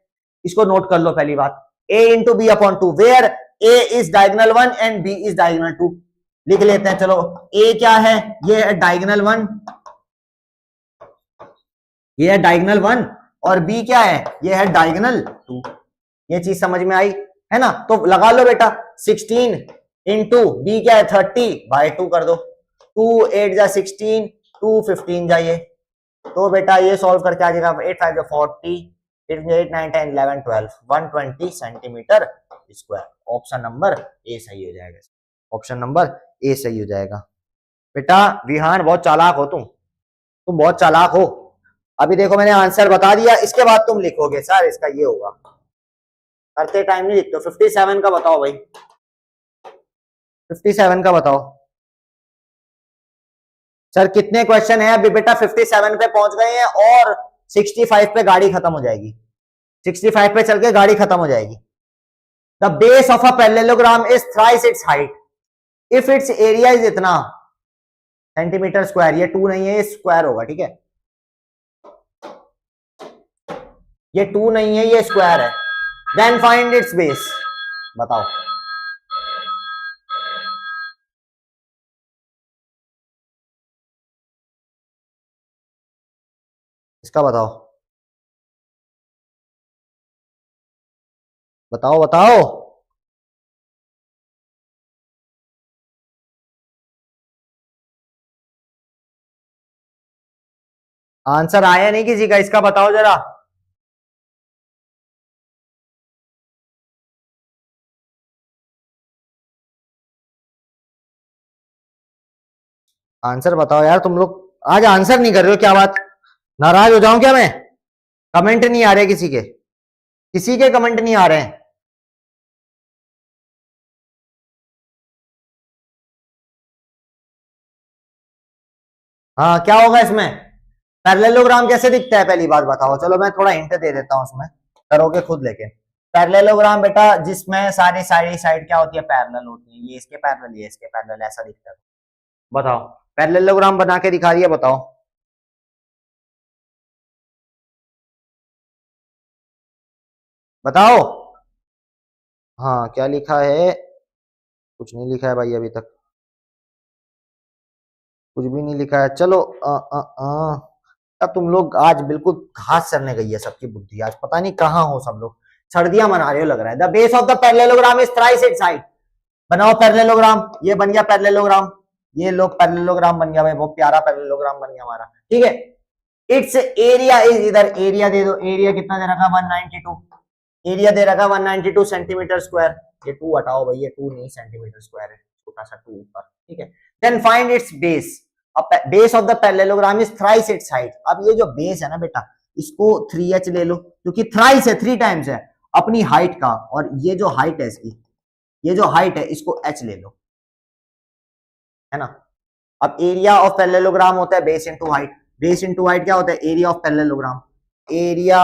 इसको नोट कर लो। पहली बात, a into B upon 2, where a is diagonal 1 and b is diagonal 2। लिख लेते हैं, चलो a क्या है? ये है डायगोनल 1, ये है डायगोनल 1, और b क्या है? ये है डायगोनल 2। ये चीज समझ में आई है ना? तो लगा लो बेटा, 16 इंटू बी क्या है? 30 बाय 2 कर दो, 2 8 जा 16, 2 15 जाइए, तो बेटा ये सॉल्व करके आ जाएगा 8 5 40, 8 9 10 11 12 120 centimetre square. Option number A सही हो जाएगा, ऑप्शन नंबर ए सही हो जाएगा। बेटा विहान बहुत चालाक हो तुम बहुत चालाक हो। अभी देखो मैंने आंसर बता दिया, इसके बाद तुम लिखोगे सर इसका ये होगा, करते टाइम नहीं लिखते। 57 का बताओ भाई, 57 का बताओ सर। कितने क्वेश्चन है अभी बेटा? 57 पे पहुंच गए हैं और 65 पे गाड़ी खत्म हो जाएगी, 65 पे चल के गाड़ी खत्म हो जाएगी। The base of a parallelogram is thrice it's height if it's area is इतना सेंटीमीटर स्क्वायर। ये 2 नहीं है, ये स्क्वायर होगा, ठीक है। ये 2 नहीं है, ये स्क्वायर है। Then find its base. बताओ। इसका बताओ, बताओ बताओ। आंसर आया नहीं किसी का, इसका बताओ जरा। आंसर बताओ यार, तुम लोग आज आंसर नहीं कर रहे हो, क्या बात? नाराज हो जाऊं क्या मैं? कमेंट नहीं आ रहे किसी के, किसी के कमेंट नहीं आ रहे हैं। हाँ क्या होगा इसमें? पैरेललोग्राम कैसे दिखता है पहली बात बताओ। चलो मैं थोड़ा हिंट दे देता हूं उसमें, करोगे खुद लेके। पैरेललोग्राम बेटा जिसमें सारी सारी साइड क्या होती है? पैरेलल होती है, ये इसके पैरेलल, ये इसके पैरेलल, ऐसा दिखता है। बताओ, पैरेललोग्राम बना के दिखा रही है, बताओ। बताओ। हाँ क्या लिखा है? कुछ नहीं लिखा है भाई अभी तक, कुछ भी नहीं लिखा है। चलो अब तुम लोग आज बिल्कुल घास चरने गई है सबकी बुद्धि, आज पता नहीं कहाँ हो सब लोग, सर्दियां मना रहे हो लग रहा है। The base of the parallelogram is thrice it's side. बनाओ पैरेललोग्राम, ये बन गया पैरेललोग्राम, ये लोग पैरेललोग्राम बन गया भाई, बहुत प्यारा पैरेललोग्राम बन गया हमारा, ठीक है। इट्स एरिया इज, इधर एरिया दे दो, एरिया कितना दे रखा 192, एरिया दे रखा 192 सेंटीमीटर स्क्वायर। ये 2 हटाओ भाई, ये 2 नहीं सेंटीमीटर स्क्वायर है, छोटा सा 2 ऊपर, ठीक है। देन फाइंड इट्स बेस, अब base of the parallelogram is thrice it's height. अब ये जो बेस है ना बेटा, इसको 3h ले लो, क्योंकि थ्राइस है, 3 टाइम्स है अपनी हाइट का, और ये जो हाइट है इसकी, ये जो हाइट है इसको h ले लो, है ना। अब एरिया ऑफ पैरेललोग्राम होता है base into height, base into height क्या होता है? Area of parallelogram. Area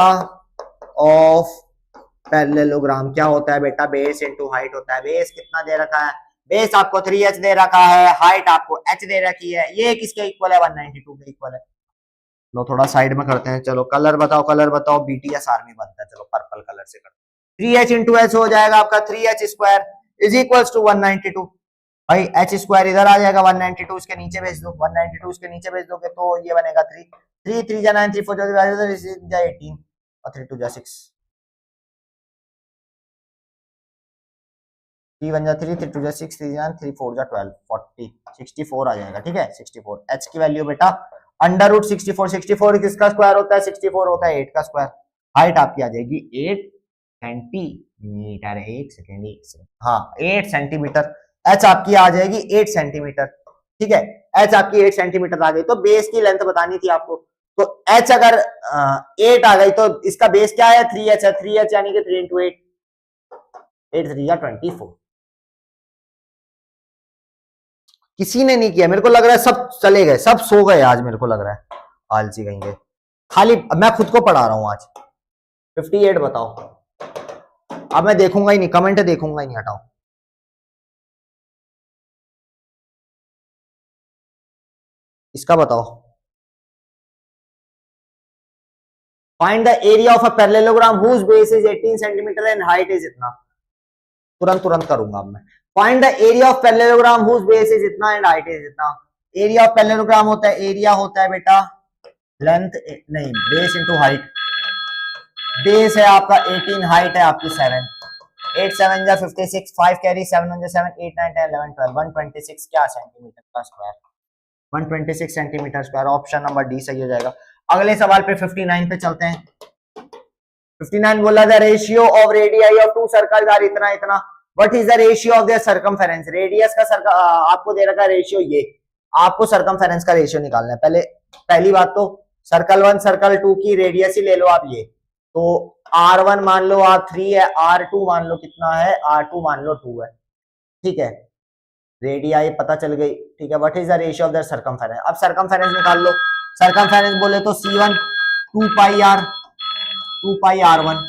of parallelogram क्या होता है बेटा? बेस इनटू हाइट होता है। बेस कितना दे रखा है? बेस आपको 3h दे रखा है, हाइट आपको h दे रखी है, ये किसके इक्वल है? 192 के इक्वल है। लो थोड़ा साइड में करते हैं, चलो कलर बताओ, कलर बताओ, बीटीएस आर्मी बनता है, चलो पर्पल कलर से करते हैं। 3h इंटू h हो जाएगा आपका 3h square is equals to 192। भाई h स्क्वायर इधर आ जाएगा, 192 इसके नीचे भेज दो, 192 इसके नीचे भेज दोगे तो ये बनेगा 3, 3 3 जा 9, 3 4 जा 18 और 3 2 जा 6, 3 1 जा 3, 3 2 जा 6, 3 जा 3 4 जा 12, 40 64 आ जाएगा, ठीक है। 64 h की वैल्यू बेटा अंडर रूट 64, 64 किसका स्क्वायर होता है? 64 होता है 8 का स्क्वायर। हाइट आपकी आ जाएगी 8 सेंटीमीटर, एक सेकेंड, हाँ 8 सेंटीमीटर। एच आपकी आ जाएगी 8 सेंटीमीटर, ठीक है। एच आपकी 8 सेंटीमीटर आ गई, तो बेस की लेंथ बतानी थी आपको, तो एच अगर 8 आ गई तो इसका बेस क्या है? 3h है, 3h यानी कि 3 इंटू 8, 8 3 या 24। किसी ने नहीं किया, मेरे को लग रहा है सब चले गए, सब सो गए आज, मेरे को लग रहा है आलसी कहेंगे, खाली मैं खुद को पढ़ा रहा हूं आज। 58 बताओ, अब मैं देखूंगा ही नहीं, कमेंट देखूंगा ही नहीं, हटाओ। इसका बताओ। Find the area of a parallelogram whose base is 18 centimetre and height is इतना। तुरंत तुरंत करूंगा अब मैं। Find the area of parallelogram whose base is इतना एंड हाइट इज इतना। एरिया ऑफ पैरेललोग्राम होता है, एरिया होता है बेटा लेंथ, नहीं बेस इनटू हाइट। बेस है आपका 18, हाइट है आपकी 7, 8 7 जा 56, 5 कैरी, 7 1 जा 7, 8 9 10 11 12, 126 क्या सेंटीमीटर का square? 126 centimetre square. Option number D सही हो जाएगा। अगले सवाल पे 59 पे चलते हैं। 59 बोला the ratio of radii of two circles are इतना इतना, what is the ratio of their circumference? Radius का सर्कल आपको दे रखा है रेशियो, ये आपको सर्कमफेरेंस का रेशियो निकालना है। पहले पहली बात तो सर्कल 1 सर्कल 2 की रेडियस ही ले लो आप, ये तो R1 मान लो आप 3 है, R2 मान लो कितना है? R2 मान लो 2 है, ठीक है। रेडियाई पता चल गई, ठीक है। What is the ratio of the circumference? अब सर्कमफेरेंस निकाल लो। सर्कमफेरेंस बोले तो C1 2 पाई R, 2 पाई R1,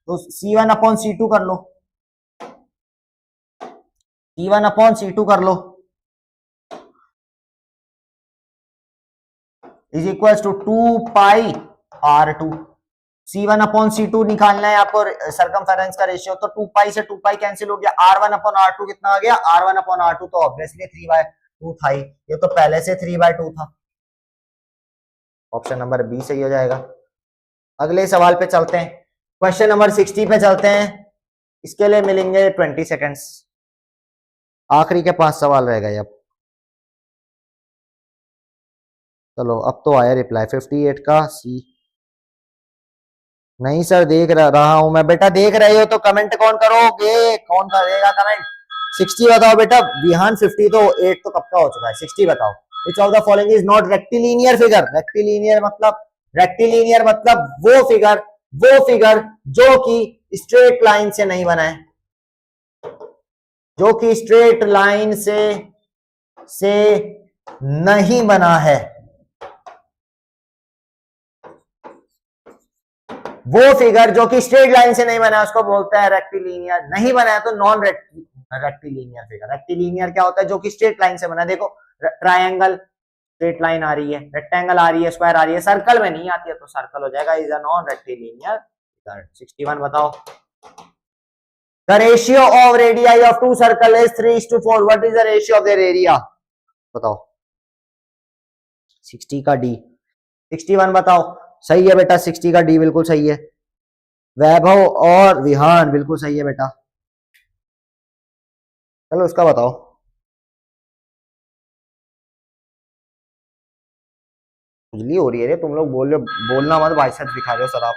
तो C1 अपॉन C2 कर लो, C1 अपॉन C2 कर लो, is equal to 2 pi R2। C1 upon C2 निकालना है आपको सर्कमफेरेंस का रेशियो, तो 2 पाई से 2 पाई कैंसिल हो गया, R1 अपॉन R2 कितना आ गया? R1 अपॉन R2 तो ऑब्वियसली 3/2 था ही, ये तो पहले से 3/2 था। ऑप्शन नंबर बी सही हो जाएगा। अगले सवाल पे चलते हैं, क्वेश्चन नंबर 60 पे चलते हैं। इसके लिए मिलेंगे 20 सेकेंड्स। आखिरी के 5 सवाल रह गए अब। चलो अब तो आया रिप्लाई 58 का सी। नहीं सर देख रहा हूं मैं। बेटा देख रहे हो तो कमेंट कौन करोगे? कौन करेगा कमेंट? 60 बताओ बेटा। विहान 50 तो 8 तो कब का हो चुका है, 60 बताओ। Which of the following is not rectilinear figure? Rectilinear मतलब वो फिगर जो कि स्ट्रेट लाइन से नहीं बना है, जो कि स्ट्रेट लाइन से नहीं बना है, वो फिगर जो कि स्ट्रेट लाइन से नहीं बना है उसको बोलते हैं रेक्टिलिनियर। नहीं बना है तो नॉन रेक्टिलिनियर फिगर। रेक्टिलिनियर क्या होता है? जो कि स्ट्रेट लाइन से बना है। देखो ट्रायंगल स्ट्रेट लाइन आ रही है, रेक्टेंगल आ रही है, स्क्वायर आ रही है, सर्कल में नहीं आती है तो सर्कल हो जाएगा, is a non rectilinear figure. 61 बताओ। The ratio of radii of two circle is 3:4. What is the ratio of their area? बताओ। 60 का D, 61 बताओ। सही है बेटा, 60 का D बिल्कुल सही है। वैभव और विहान बिल्कुल सही है बेटा। चलो उसका बताओ। खुजली हो रही है रे, तुम लोग बोल रहे हो, बोलना मत, बाइसेप्स दिखा रहे हो सर आप।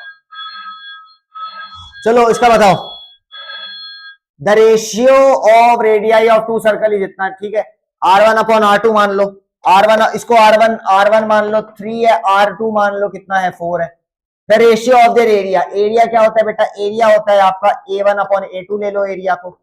चलो इसका बताओ। The ratio of radii of two circle is इतना, ठीक है। R1 अपॉन R2 मान लो, R1 इसको R1 मान लो 3 है, R2 मान लो कितना है 4 है। The ratio of their area, area क्या होता है बेटा, एरिया होता है आपका A1 अपॉन A2, ले लो एरिया को।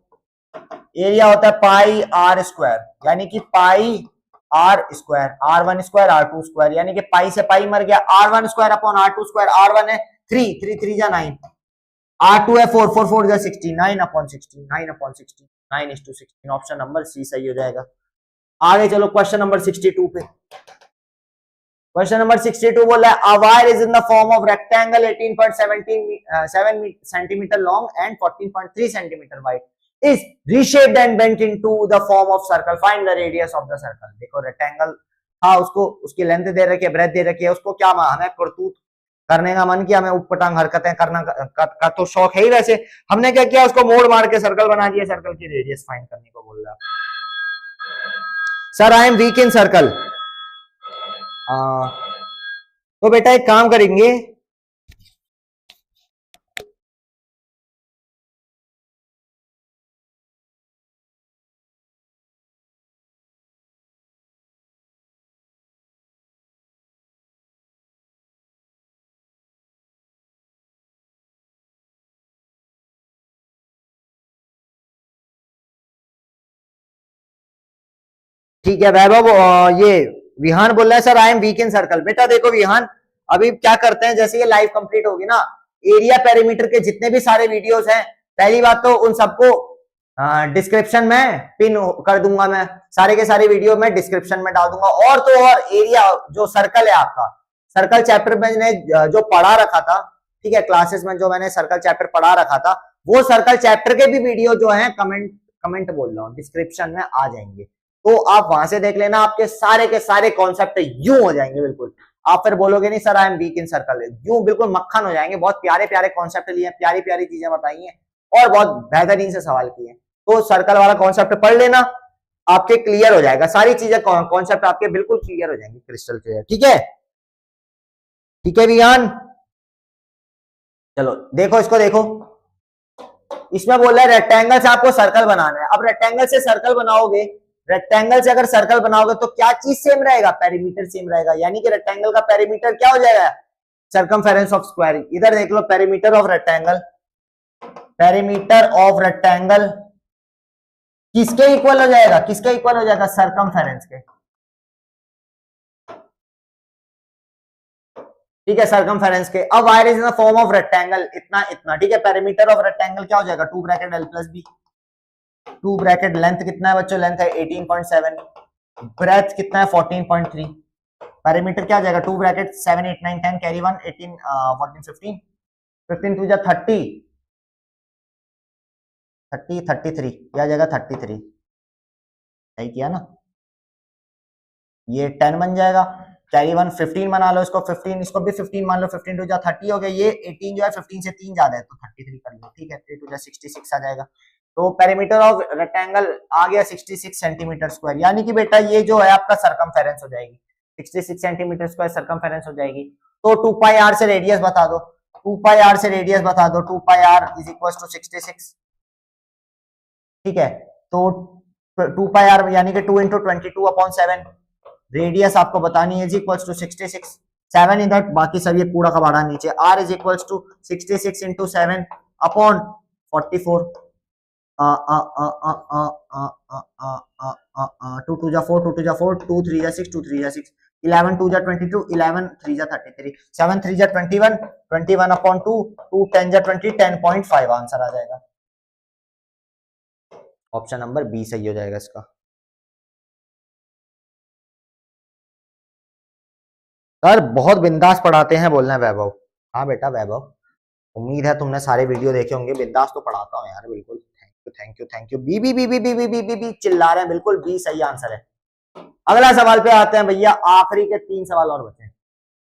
एरिया होता है पाई आर स्क्वायर, यानी कि pi r square, R1 square R2 square, यानी कि पाई से पाई मर गया, R1 square upon R2 square. R1 है 3, 3 3 जा 9, R2 है 4, 4 4 जा 16, 9 upon 16, 9 upon 16, 9:16। Option number C सही हो जाएगा। आगे चलो क्वेश्चन नंबर 62 पे। क्वेश्चन नंबर 62 बोल रहा है, a wire is in the form of rectangle 18.7 centimetre long and 14.3 centimetre wide, is reshaped and bent into the form of circle, find the radius of the circle। देखो rectangle था, उसको उसकी length दे रखी है, breath दे रखी है, उसको क्या हमें करतूत करने का मन किया, हमें उटपटांग हरकतें करना का तो शौक है ही। वैसे हमने क्या किया, उसको मोड़ मार के सर्कल बना दिया, सर्कल की रेडियस फाइंड करने को बोल रहा है। Sir I am weak in circle. तो बेटा एक काम करेंगे, ठीक है वैभव, ये विहान बोल रहा है sir I am weak in circle. बेटा देखो विहान, अभी क्या करते हैं, जैसे ये लाइव कंप्लीट होगी ना, एरिया पेरीमीटर के जितने भी सारे वीडियोस हैं, पहली बात तो उन सबको डिस्क्रिप्शन में पिन कर दूंगा, मैं सारे के सारे वीडियो में डिस्क्रिप्शन में डाल दूंगा। और तो और एरिया जो सर्कल है आपका, सर्कल चैप्टर में मैंने जो पढ़ा रखा था, ठीक है, क्लासेस में जो मैंने सर्कल चैप्टर पढ़ा रखा था, वो सर्कल चैप्टर के भी वीडियो जो है कमेंट बोल रहा हूँ, डिस्क्रिप्शन में आ जाएंगे, तो आप वहां से देख लेना, आपके सारे के सारे कॉन्सेप्ट यूं हो जाएंगे बिल्कुल। आप फिर बोलोगे नहीं sir I am weak in circle, यूं बिल्कुल मक्खन हो जाएंगे। बहुत प्यारे प्यारे कॉन्सेप्ट लिए, प्यारी प्यारी चीजें बताई हैं और बहुत बेहतरीन से सवाल किए, तो सर्कल वाला कॉन्सेप्ट पढ़ लेना, आपके क्लियर हो जाएगा, सारी चीजें कॉन्सेप्ट आपके बिल्कुल क्लियर हो जाएंगे, क्रिस्टल क्लियर। ठीक है, ठीक है विहान। चलो देखो इसको, देखो इसमें बोल रहा है रेक्टेंगल से आपको सर्कल बनाना है। अब रेक्टेंगल से सर्कल बनाओगे, रेक्टेंगल से अगर सर्कल बनाओगे तो क्या चीज सेम रहेगा, पेरीमीटर सेम रहेगा, यानी कि रेक्टेंगल का पेरीमीटर क्या हो जाएगा, सर्कमफेरेंस ऑफ स्क्वायर। इधर देख लो perimeter of rectangle, perimeter of rectangle किसके इक्वल हो जाएगा, किसके इक्वल हो जाएगा, सर्कमफेरेंस के। ठीक है, सर्कमफेरेंस के। अब wire is in the form of rectangle, इतना इतना, ठीक है। पेरीमीटर ऑफ रेक्टेंगल क्या हो जाएगा, 2 bracket l plus B, 2 bracket length कितना है बच्चों, लेंथ है 18.7, ब्रेथ कितना है 14.3, पेरीमीटर क्या आ जाएगा 2 ब्रैकेट 7 8 9 10 कैरी 1 18 14 15 15 2 जा 30 30 33, क्या आ जाएगा 33, सही किया ना, ये 10 बन जाएगा, कैरी 1 15 बना लो इसको, 15 इसको भी 15 मान लो, 15 2 जा 30 हो गया, ये 18 जो है 15 से 3 ज्यादा है तो 33 कर लो, ठीक है, 3 2 जा 66 आ जाएगा। तो पेरीमीटर ऑफ रेक्टेंगल आ गया 66 सेंटीमीटर स्क्वायर, यानी कि बेटा ये जो है आपका सर्कमफेरेंस हो जाएगी, 66 सेंटीमीटर स्क्वायर सर्कमफेरेंस हो जाएगी। तो 2 पाई आर से रेडियस बता दो, 2 पाई आर से रेडियस बता दो, 2 pi are is equal to 66, ठीक है। तो 2 पाई आर यानी कि 2 इंटू 22/7, रेडियस आपको बतानी है इज इक्वल टू 66, 7 इधर, बाकी सब ये कूड़ा कबाड़ा नीचे, r is equal to 66 into 7 upon 44, 2 2 जा 4, 2 2 जा 4, 2 3 जा 6, 2 3 जा 6, 11 2 जा 22, 11 3 जा 33, 7 3 जा 21, 21 अपॉन 2, 2 10 जा 20, 10.5 आंसर आ जाएगा। ऑप्शन नंबर बी सही हो जाएगा इसका। सर बहुत बिंदास पढ़ाते हैं बोलना है वैभव। हाँ बेटा वैभव, उम्मीद है तुमने सारे वीडियो देखे होंगे। बिंदास तो पढ़ाता हूँ यार, बिल्कुल। Thank you thank you. बी B B B B B B B बी चिल्ला रहे हैं, बिल्कुल बी सही आंसर है। अगला सवाल पे आते हैं भैया, आखिरी के 3 सवाल और बचे।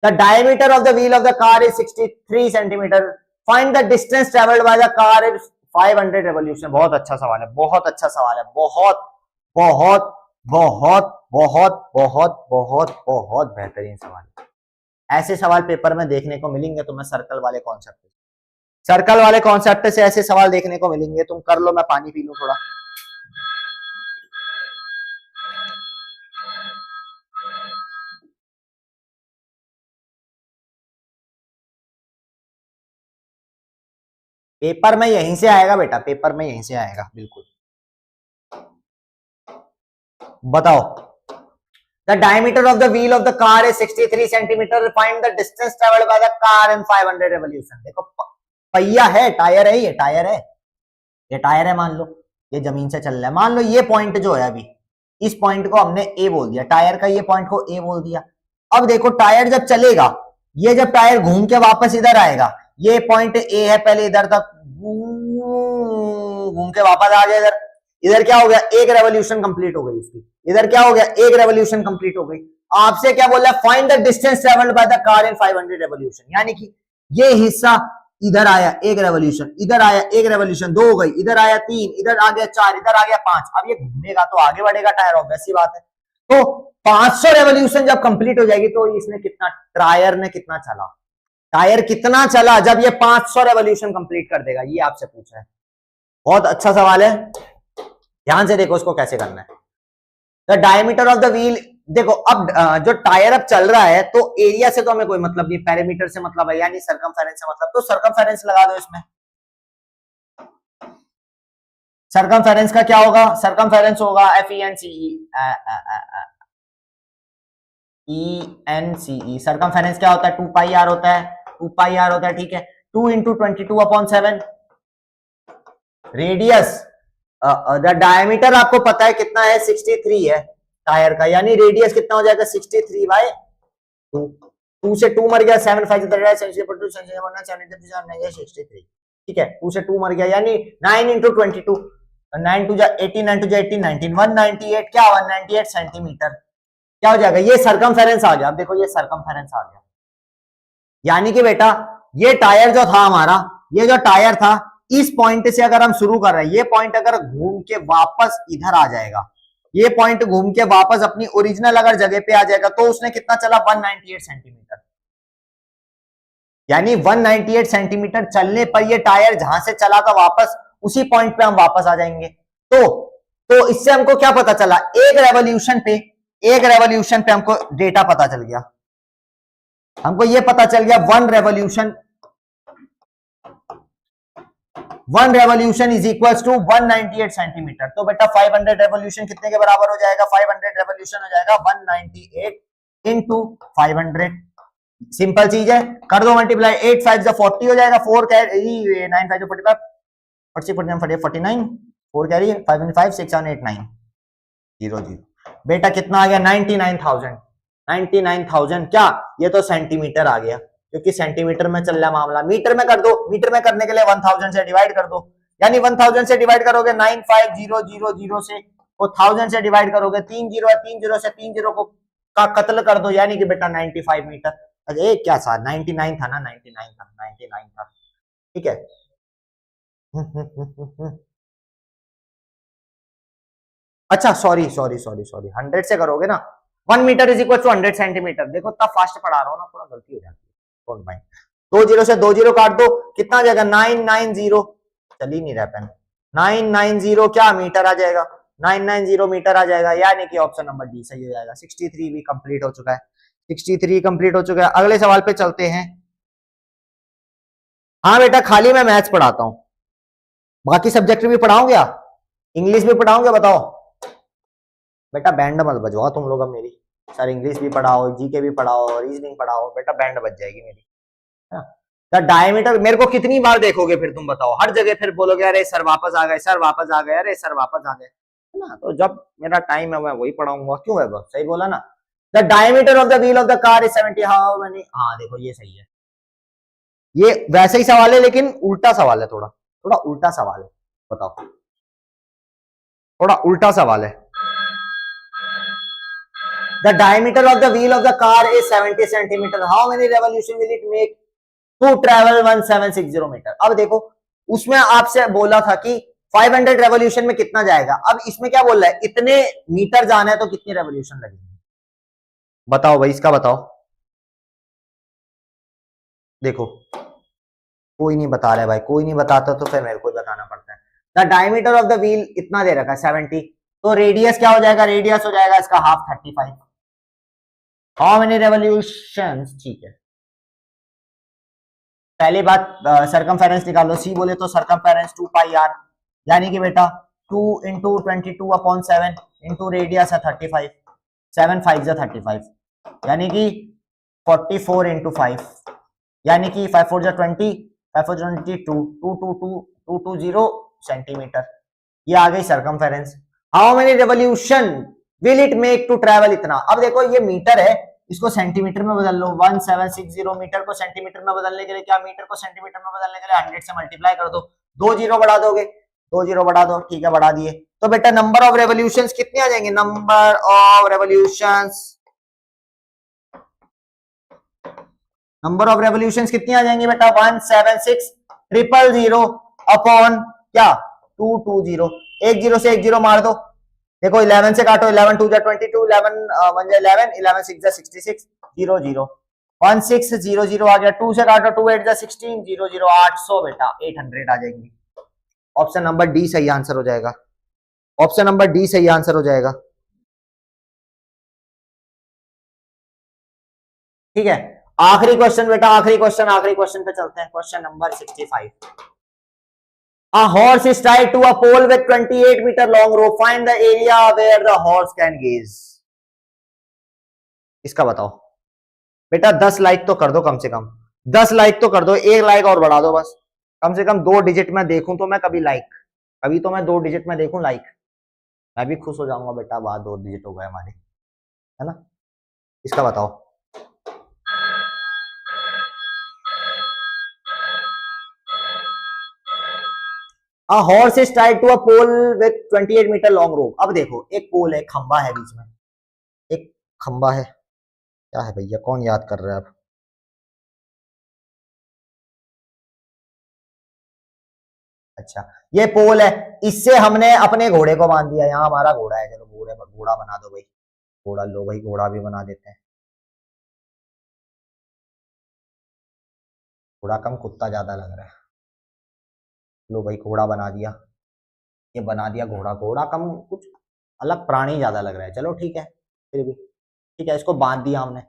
The diameter of the wheel of the car is 63 centimetre, find the distance travelled by the car is 500 revolution. बहुत अच्छा सवाल है, बहुत अच्छा सवाल है, बहुत बहुत बहुत बहुत बहुत बहुत बहुत बेहतरीन सवाल है। ऐसे सवाल पेपर में देखने को मिलेंगे तुम्हें सर्कल वाले कॉन्सेप्ट से, सर्कल वाले कॉन्सेप्ट से ऐसे सवाल देखने को मिलेंगे। तुम कर लो, मैं पानी पी लूं थोड़ा। पेपर में यहीं से आएगा बेटा, पेपर में यहीं से आएगा, बिल्कुल। बताओ, the diameter of the wheel of the car is 63 centimetre, find the distance travelled by the car in 500 revolution. देखो पहिया है, टायर है, ये टायर है, ये टायर है। मान लो ये जमीन से चल रहा है, मान लो ये पॉइंट जो है अभी, इस पॉइंट को हमने ए बोल दिया, टायर का ये पॉइंट को ए बोल दिया। अब देखो टायर जब चलेगा, ये जब टायर घूम के वापस इधर आएगा, ये पॉइंट ए है, पहले इधर तक घूम के वापस आ गया इधर, इधर क्या हो गया, एक रेवोल्यूशन कंप्लीट हो गई इसकी, इधर क्या हो गया, एक रेवोल्यूशन कंप्लीट हो गई। आपसे क्या बोल रहा है, find the distance travelled by the car in 500 revolution, यानी कि ये हिस्सा इधर आया एक रेवोल्यूशन, इधर आया एक रेवोल्यूशन, 2 हो गई, इधर आया 3, इधर आ गया 4, इधर आ गया 5। अब ये घूमेगा तो आगे बढ़ेगा टायर, ऑब्वियस सी बात है। तो 500 रेवोल्यूशन जब कंप्लीट हो जाएगी तो इसने कितना, टायर ने कितना चला, टायर कितना चला जब ये 500 रेवोल्यूशन कंप्लीट कर देगा, ये आपसे पूछा है। बहुत अच्छा सवाल है, ध्यान से देखो इसको कैसे करना है। The diameter of the wheel, देखो अब जो टायर अब चल रहा है तो एरिया से तो हमें कोई मतलब नहीं, पेरीमीटर से मतलब है, यानी सर्कमफेरेंस से मतलब, तो सर्कमफेरेंस लगा दो इसमें। सर्कमफेरेंस का क्या होगा, सर्कमफेरेंस होगा FENCE। सर्कमफेरेंस क्या होता है, 2 पाई आर होता है, 2 पाई आर होता है, ठीक है। 2 इंटू 22/7 रेडियस, द डायमीटर आपको पता है कितना है, 63 है टायर का, यानी रेडियस कितना हो जाएगा 63/2। 2 से 2 मर गया, 7 5 63, ठीक है। 2 से 2 मर गया, यानी 9 इंटू 22, 9 टू जा 18, 9 टू जा 18, 19, 198, क्या 198 सेंटीमीटर क्या हो जाएगा, ये सर्कमफेरेंस आ गया। अब देखो ये सर्कमफेरेंस आ गया, यानी कि बेटा ये टायर जो था हमारा, ये जो टायर था, इस पॉइंट से अगर हम शुरू कर रहे हैं, ये पॉइंट अगर घूम के वापस इधर आ जाएगा, ये पॉइंट घूम के वापस अपनी ओरिजिनल अगर जगह पे आ जाएगा, तो उसने कितना चला, 198 सेंटीमीटर। यानी 198 सेंटीमीटर चलने पर ये टायर जहां से चला था वापस उसी पॉइंट पे हम वापस आ जाएंगे। तो इससे हमको क्या पता चला, एक रेवोल्यूशन पे हमको डेटा पता चल गया, हमको ये पता चल गया one revolution is equal to 198 centimetre. तो बेटा 500 रेवोल्यूशन कितने के बराबर हो जाएगा, 500 रेवोल्यूशन हो जाएगा 198 इंटू 500। सिंपल चीज है, कर दो मल्टीप्लाई, 8 5 40 हो जाएगा, 4 कैरी 9 5 45 49 4 कैरी 5 5 6 7 8 9 0 0। बेटा कितना आ गया, 99,000। 99,000 क्या, ये तो सेंटीमीटर आ गया, क्योंकि सेंटीमीटर में चल रहा है मामला। मीटर में कर दो, मीटर में करने के लिए 1000 से डिवाइड कर दो, यानी 1000 से डिवाइड करोगे 95,000 से, वो 1000 से डिवाइड करोगे 3 0 है, 3 0 से 3 0 को का कत्ल कर दो, यानी कि बेटा 95 मीटर। अरे क्या था, 99 था ना, 99 था, ठीक है। अच्छा सॉरी 100 से करोगे ना, 1 metre is equal to 100 centimetre. देखो इतना फास्ट पढ़ा रहा हूं ना, थोड़ा गलती हो जाती है। 2 0 से 2 0 काट दो, कितना आ जाएगा 990, चल ही नहीं रहा पेन, 990 क्या मीटर आ जाएगा, 990 मीटर आ जाएगा, यानी कि ऑप्शन नंबर डी सही हो जाएगा। 63 भी कंप्लीट हो चुका है, 63 कंप्लीट हो चुका है। अगले सवाल पे चलते हैं। हाँ बेटा खाली मैं मैथ्स पढ़ाता हूं, बाकी सब्जेक्ट भी पढ़ाओगे आप, इंग्लिश भी पढ़ाओगे, बताओ। बेटा बैंड मत बजवाओ तुम लोग अब मेरी, सर इंग्लिश भी पढ़ाओ, जीके भी पढ़ाओ, रीजनिंग पढ़ाओ, बेटा बैंड बज जाएगी मेरी। द डायमीटर, मेरे को कितनी बार देखोगे फिर तुम बताओ, हर जगह फिर बोलोगे अरे सर वापस आ गए, सर वापस आ गए, अरे सर वापस आ गए, है ना। तो जब मेरा टाइम है मैं वही पढ़ाऊंगा, क्यों है बस, सही बोला ना। The diameter of the wheel of the car is 70 how many, हाँ देखो ये सही है, ये वैसे ही सवाल है लेकिन उल्टा सवाल है, थोड़ा थोड़ा उल्टा सवाल है। बताओ, थोड़ा उल्टा सवाल है। The diameter of the wheel of the car is 70 centimetre, how many revolution will it make to travel 1760 metre. अब देखो, उसमें आपसे बोला था कि 500 रेवोल्यूशन में कितना जाएगा, अब इसमें क्या बोल रहा है, इतने मीटर जाना है तो कितनी रेवोल्यूशन लगेगी। बताओ भाई, इसका बताओ। देखो, कोई नहीं बता रहा है भाई, कोई नहीं बताता तो फिर मेरे को बताना पड़ता है। The diameter of the wheel इतना दे रखा है 70, तो रेडियस क्या हो जाएगा, रेडियस हो जाएगा इसका हाफ 35। हाउ मेनी रेवोल्यूशन, ठीक है। पहली बात सरकमफेरेंस निकालो, सी बोले तो सरकमफेरेंस 2 पाई आर, यानी कि बेटा 2 इंटू 22/7 इंटू रेडियस है 35, 7 5 जा 35, यानी कि 44 इंटू 5, यानी कि 5 4 जा 20, 5 4 22, 220 सेंटीमीटर। ये आ गई circumference. How many revolution will it make to travel इतना। अब देखो ये मीटर है, इसको सेंटीमीटर में बदल लो, 1760 मीटर को सेंटीमीटर में बदलने के लिए क्या, मीटर को सेंटीमीटर में बदलने के लिए 100 से मल्टीप्लाई कर दो, 2 जीरो बढ़ा दोगे, 2 जीरो बढ़ा दो, ठीक है बढ़ा दिए। तो बेटा नंबर ऑफ रेवोल्यूशंस कितने आ जाएंगे, number of revolutions, number of revolutions कितनी आ जाएंगी बेटा, 176000 अपॉन क्या 220, एक जीरो से एक जीरो मार दो। देखो 11 से काटो, 11 2 जा 22, 11 1 जा 11, 11 6 जा 66, 0 0 1600 आ गया। 2 से काटो, 2 8 जा 16, 0 0 800 बेटा 800 आ जाएंगी। ऑप्शन नंबर डी सही आंसर हो जाएगा, ऑप्शन नंबर डी सही आंसर हो जाएगा। ठीक है, आखिरी क्वेश्चन बेटा, आखिरी क्वेश्चन, आखिरी क्वेश्चन पे चलते हैं। Question number 65। A horse is tied to a pole with 28 meter long rope. Find the area where the horse can gaze. इसका बताओ बेटा, 10 लाइक तो कर दो कम से कम, 10 लाइक तो कर दो, एक लाइक और बढ़ा दो बस, कम से कम 2 डिजिट में देखूं तो मैं कभी लाइक, कभी तो मैं 2 डिजिट में देखूं लाइक, मैं भी खुश हो जाऊंगा बेटा, बात 2 डिजिट हो गए हमारे, है ना। इसका बताओ। A horse is tied to a pole with 28 metre long rope. अब देखो एक पोल है, खंबा है बीच में, एक खंबा है, क्या है भैया, कौन याद कर रहा है अब, अच्छा ये पोल है, इससे हमने अपने घोड़े को बांध दिया, यहाँ हमारा घोड़ा है, चलो घोड़े पर घोड़ा बना दो भाई, घोड़ा लो भाई, घोड़ा भी बना देते हैं, घोड़ा कम कुत्ता ज्यादा लग रहा है, लो भाई घोड़ा बना दिया, ये बना दिया घोड़ा, घोड़ा कम कुछ अलग प्राणी ज्यादा लग रहा है, चलो ठीक है, फिर भी ठीक है, इसको बांध दिया हमने।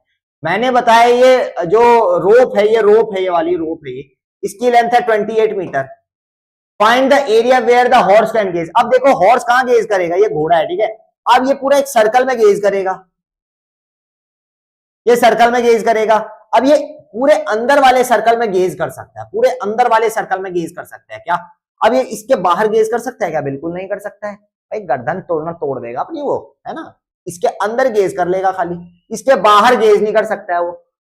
मैंने बताया ये जो रोप है, ये रोप है, ये वाली रोप है, ये इसकी लेंथ है 28 metre. Find the area where the horse can graze. अब देखो हॉर्स कहां गेज करेगा, ये घोड़ा है ठीक है, अब ये पूरा एक सर्कल में गेज करेगा, ये सर्कल में गेज करेगा, अब ये पूरे अंदर वाले सर्कल में गेज कर सकता है, पूरे अंदर वाले सर्कल में गेज कर सकता है क्या, अब ये इसके बाहर गेज कर सकता है क्या, बिल्कुल नहीं कर सकता है भाई, गर्दन तोड़ना तोड़ देगा अपनी वो, है ना, इसके अंदर गेज कर लेगा खाली, इसके बाहर गेज नहीं कर सकता है वो,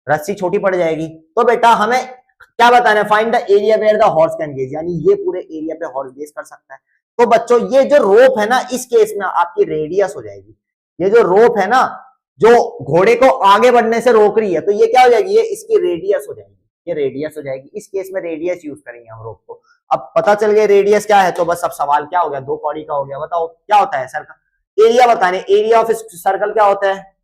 रस्सी छोटी पड़ जाएगी। तो बेटा हमें क्या बताना है, find the area where the horse can graze, यानी ये पूरे एरिया पे हॉर्स गेज कर सकता है। तो बच्चों ये जो रोप है ना, इस केस में आपकी रेडियस हो जाएगी, ये जो रोप है ना जो घोड़े को आगे बढ़ने से रोक रही है, तो ये क्या हो जाएगी, ये इसकी रेडियस हो जाएगी, ये रेडियस हो जाएगी, इस केस में रेडियस यूज करेंगे हम रोप को। अब पता चल गया रेडियस क्या है, तो बस अब सवाल क्या हो गया, 2 कौड़ी का हो गया। बताओ क्या होता है सर्कल, एरिया बताने, एरिया ऑफ सर्कल क्या होता है,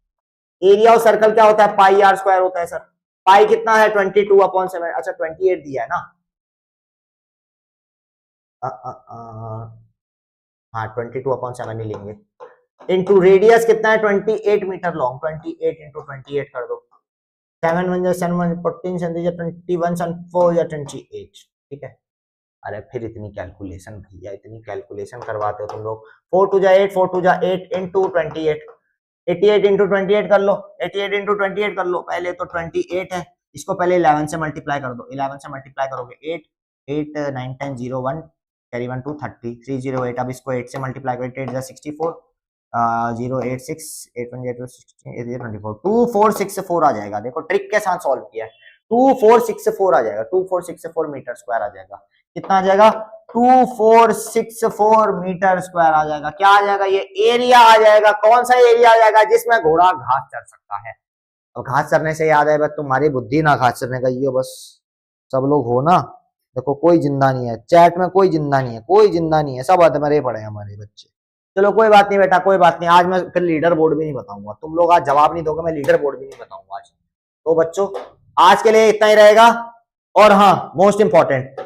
एरिया ऑफ सर्कल क्या होता है, पाई आर स्क्वायर होता है सर, पाई कितना है 22/7, अच्छा 28 दिया है ना, हाँ 22/7 ही लेंगे, इंटू रेडियस कितना है 28 मीटर लॉन्ग, 28 इंटू 28 कर दो, 7 1 7 1 14 21 4 28, ठीक है। अरे फिर इतनी कैलकुलेशन भैया, इतनी कैलकुलेशन करवाते हो तुम लोग, 4 2 जा 8, 4 2 जा 8 इंटू 28, 88 इंटू 28 कर लो, 88 इंटू 28 कर लो, पहले तो 28 है, इसको पहले 11 से मल्टीप्लाई कर दो, 11 से मल्टीप्लाई करोगे 8 8 9 10 0 1 कैरी 1 2 30 308, अब इसको 8 से मल्टीप्लाई करो, 8 8 64 086 8 1 8 16 8 24 2464 आ जाएगा। देखो ट्रिक के साथ सॉल्व किया है, 2464 आ जाएगा, 2464 मीटर स्क्वायर आ जाएगा। कितना आ जाएगा? 2464 मीटर स्क्वायर आ जाएगा। क्या आ जाएगा? ये एरिया आ जाएगा। कौन सा एरिया आ जाएगा? जिसमें घोड़ा घास चर सकता है। और घास चरने से याद है, बस तुम्हारी बुद्धि ना घास चरने का ये बस सब लोग हो ना। देखो कोई जिंदा नहीं है चैट में, कोई जिंदा नहीं है, कोई जिंदा नहीं है, सब अधमरे पड़े हैं हमारे बच्चे। चलो कोई बात नहीं बेटा, कोई बात नहीं। आज मैं फिर लीडर बोर्ड भी नहीं बताऊंगा, तुम लोग आज जवाब नहीं दोगे, मैं लीडर बोर्ड भी नहीं बताऊंगा आज। तो बच्चों आज के लिए इतना ही रहेगा। और हाँ, मोस्ट इंपॉर्टेंट,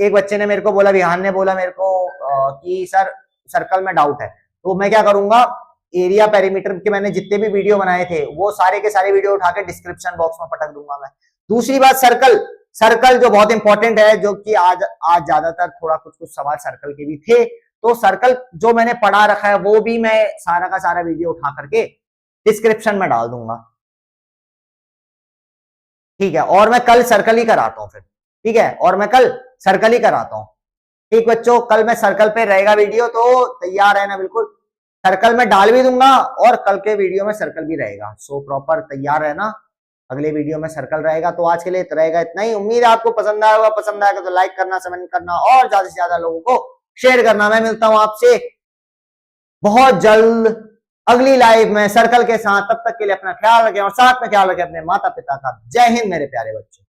एक बच्चे ने मेरे को बोला, विहान ने बोला मेरे को कि सर सर्कल में डाउट है। तो मैं क्या करूंगा, एरिया पेरीमीटर के मैंने जितने भी वीडियो बनाए थे वो सारे के सारे वीडियो उठा के डिस्क्रिप्शन बॉक्स में पटक दूंगा मैं। दूसरी बात, सर्कल जो बहुत इंपॉर्टेंट है, जो कि आज ज्यादातर थोड़ा कुछ सवाल सर्कल के भी थे, तो सर्कल जो मैंने पढ़ा रखा है वो भी मैं सारा का सारा वीडियो उठा करके डिस्क्रिप्शन में डाल दूंगा। ठीक है, और मैं कल सर्कल ही कराता हूं फिर। ठीक है, और मैं कल सर्कल ही कराता हूं। ठीक बच्चों, कल मैं सर्कल पे रहेगा वीडियो, तो तैयार है ना? बिल्कुल, सर्कल में डाल भी दूंगा और कल के वीडियो में सर्कल भी रहेगा। सो प्रॉपर तैयार है ना? अगले वीडियो में सर्कल रहेगा। तो आज के लिए रहेगा इतना ही। उम्मीद है आपको पसंद आया होगा। पसंद आएगा तो लाइक करना, कमेंट करना और ज्यादा से ज्यादा लोगों को शेयर करना। मैं मिलता हूं आपसे बहुत जल्द अगली लाइव में सर्कल के साथ। तब तक के लिए अपना ख्याल रखें और साथ में ख्याल रखें अपने माता पिता का। जय हिंद मेरे प्यारे बच्चों।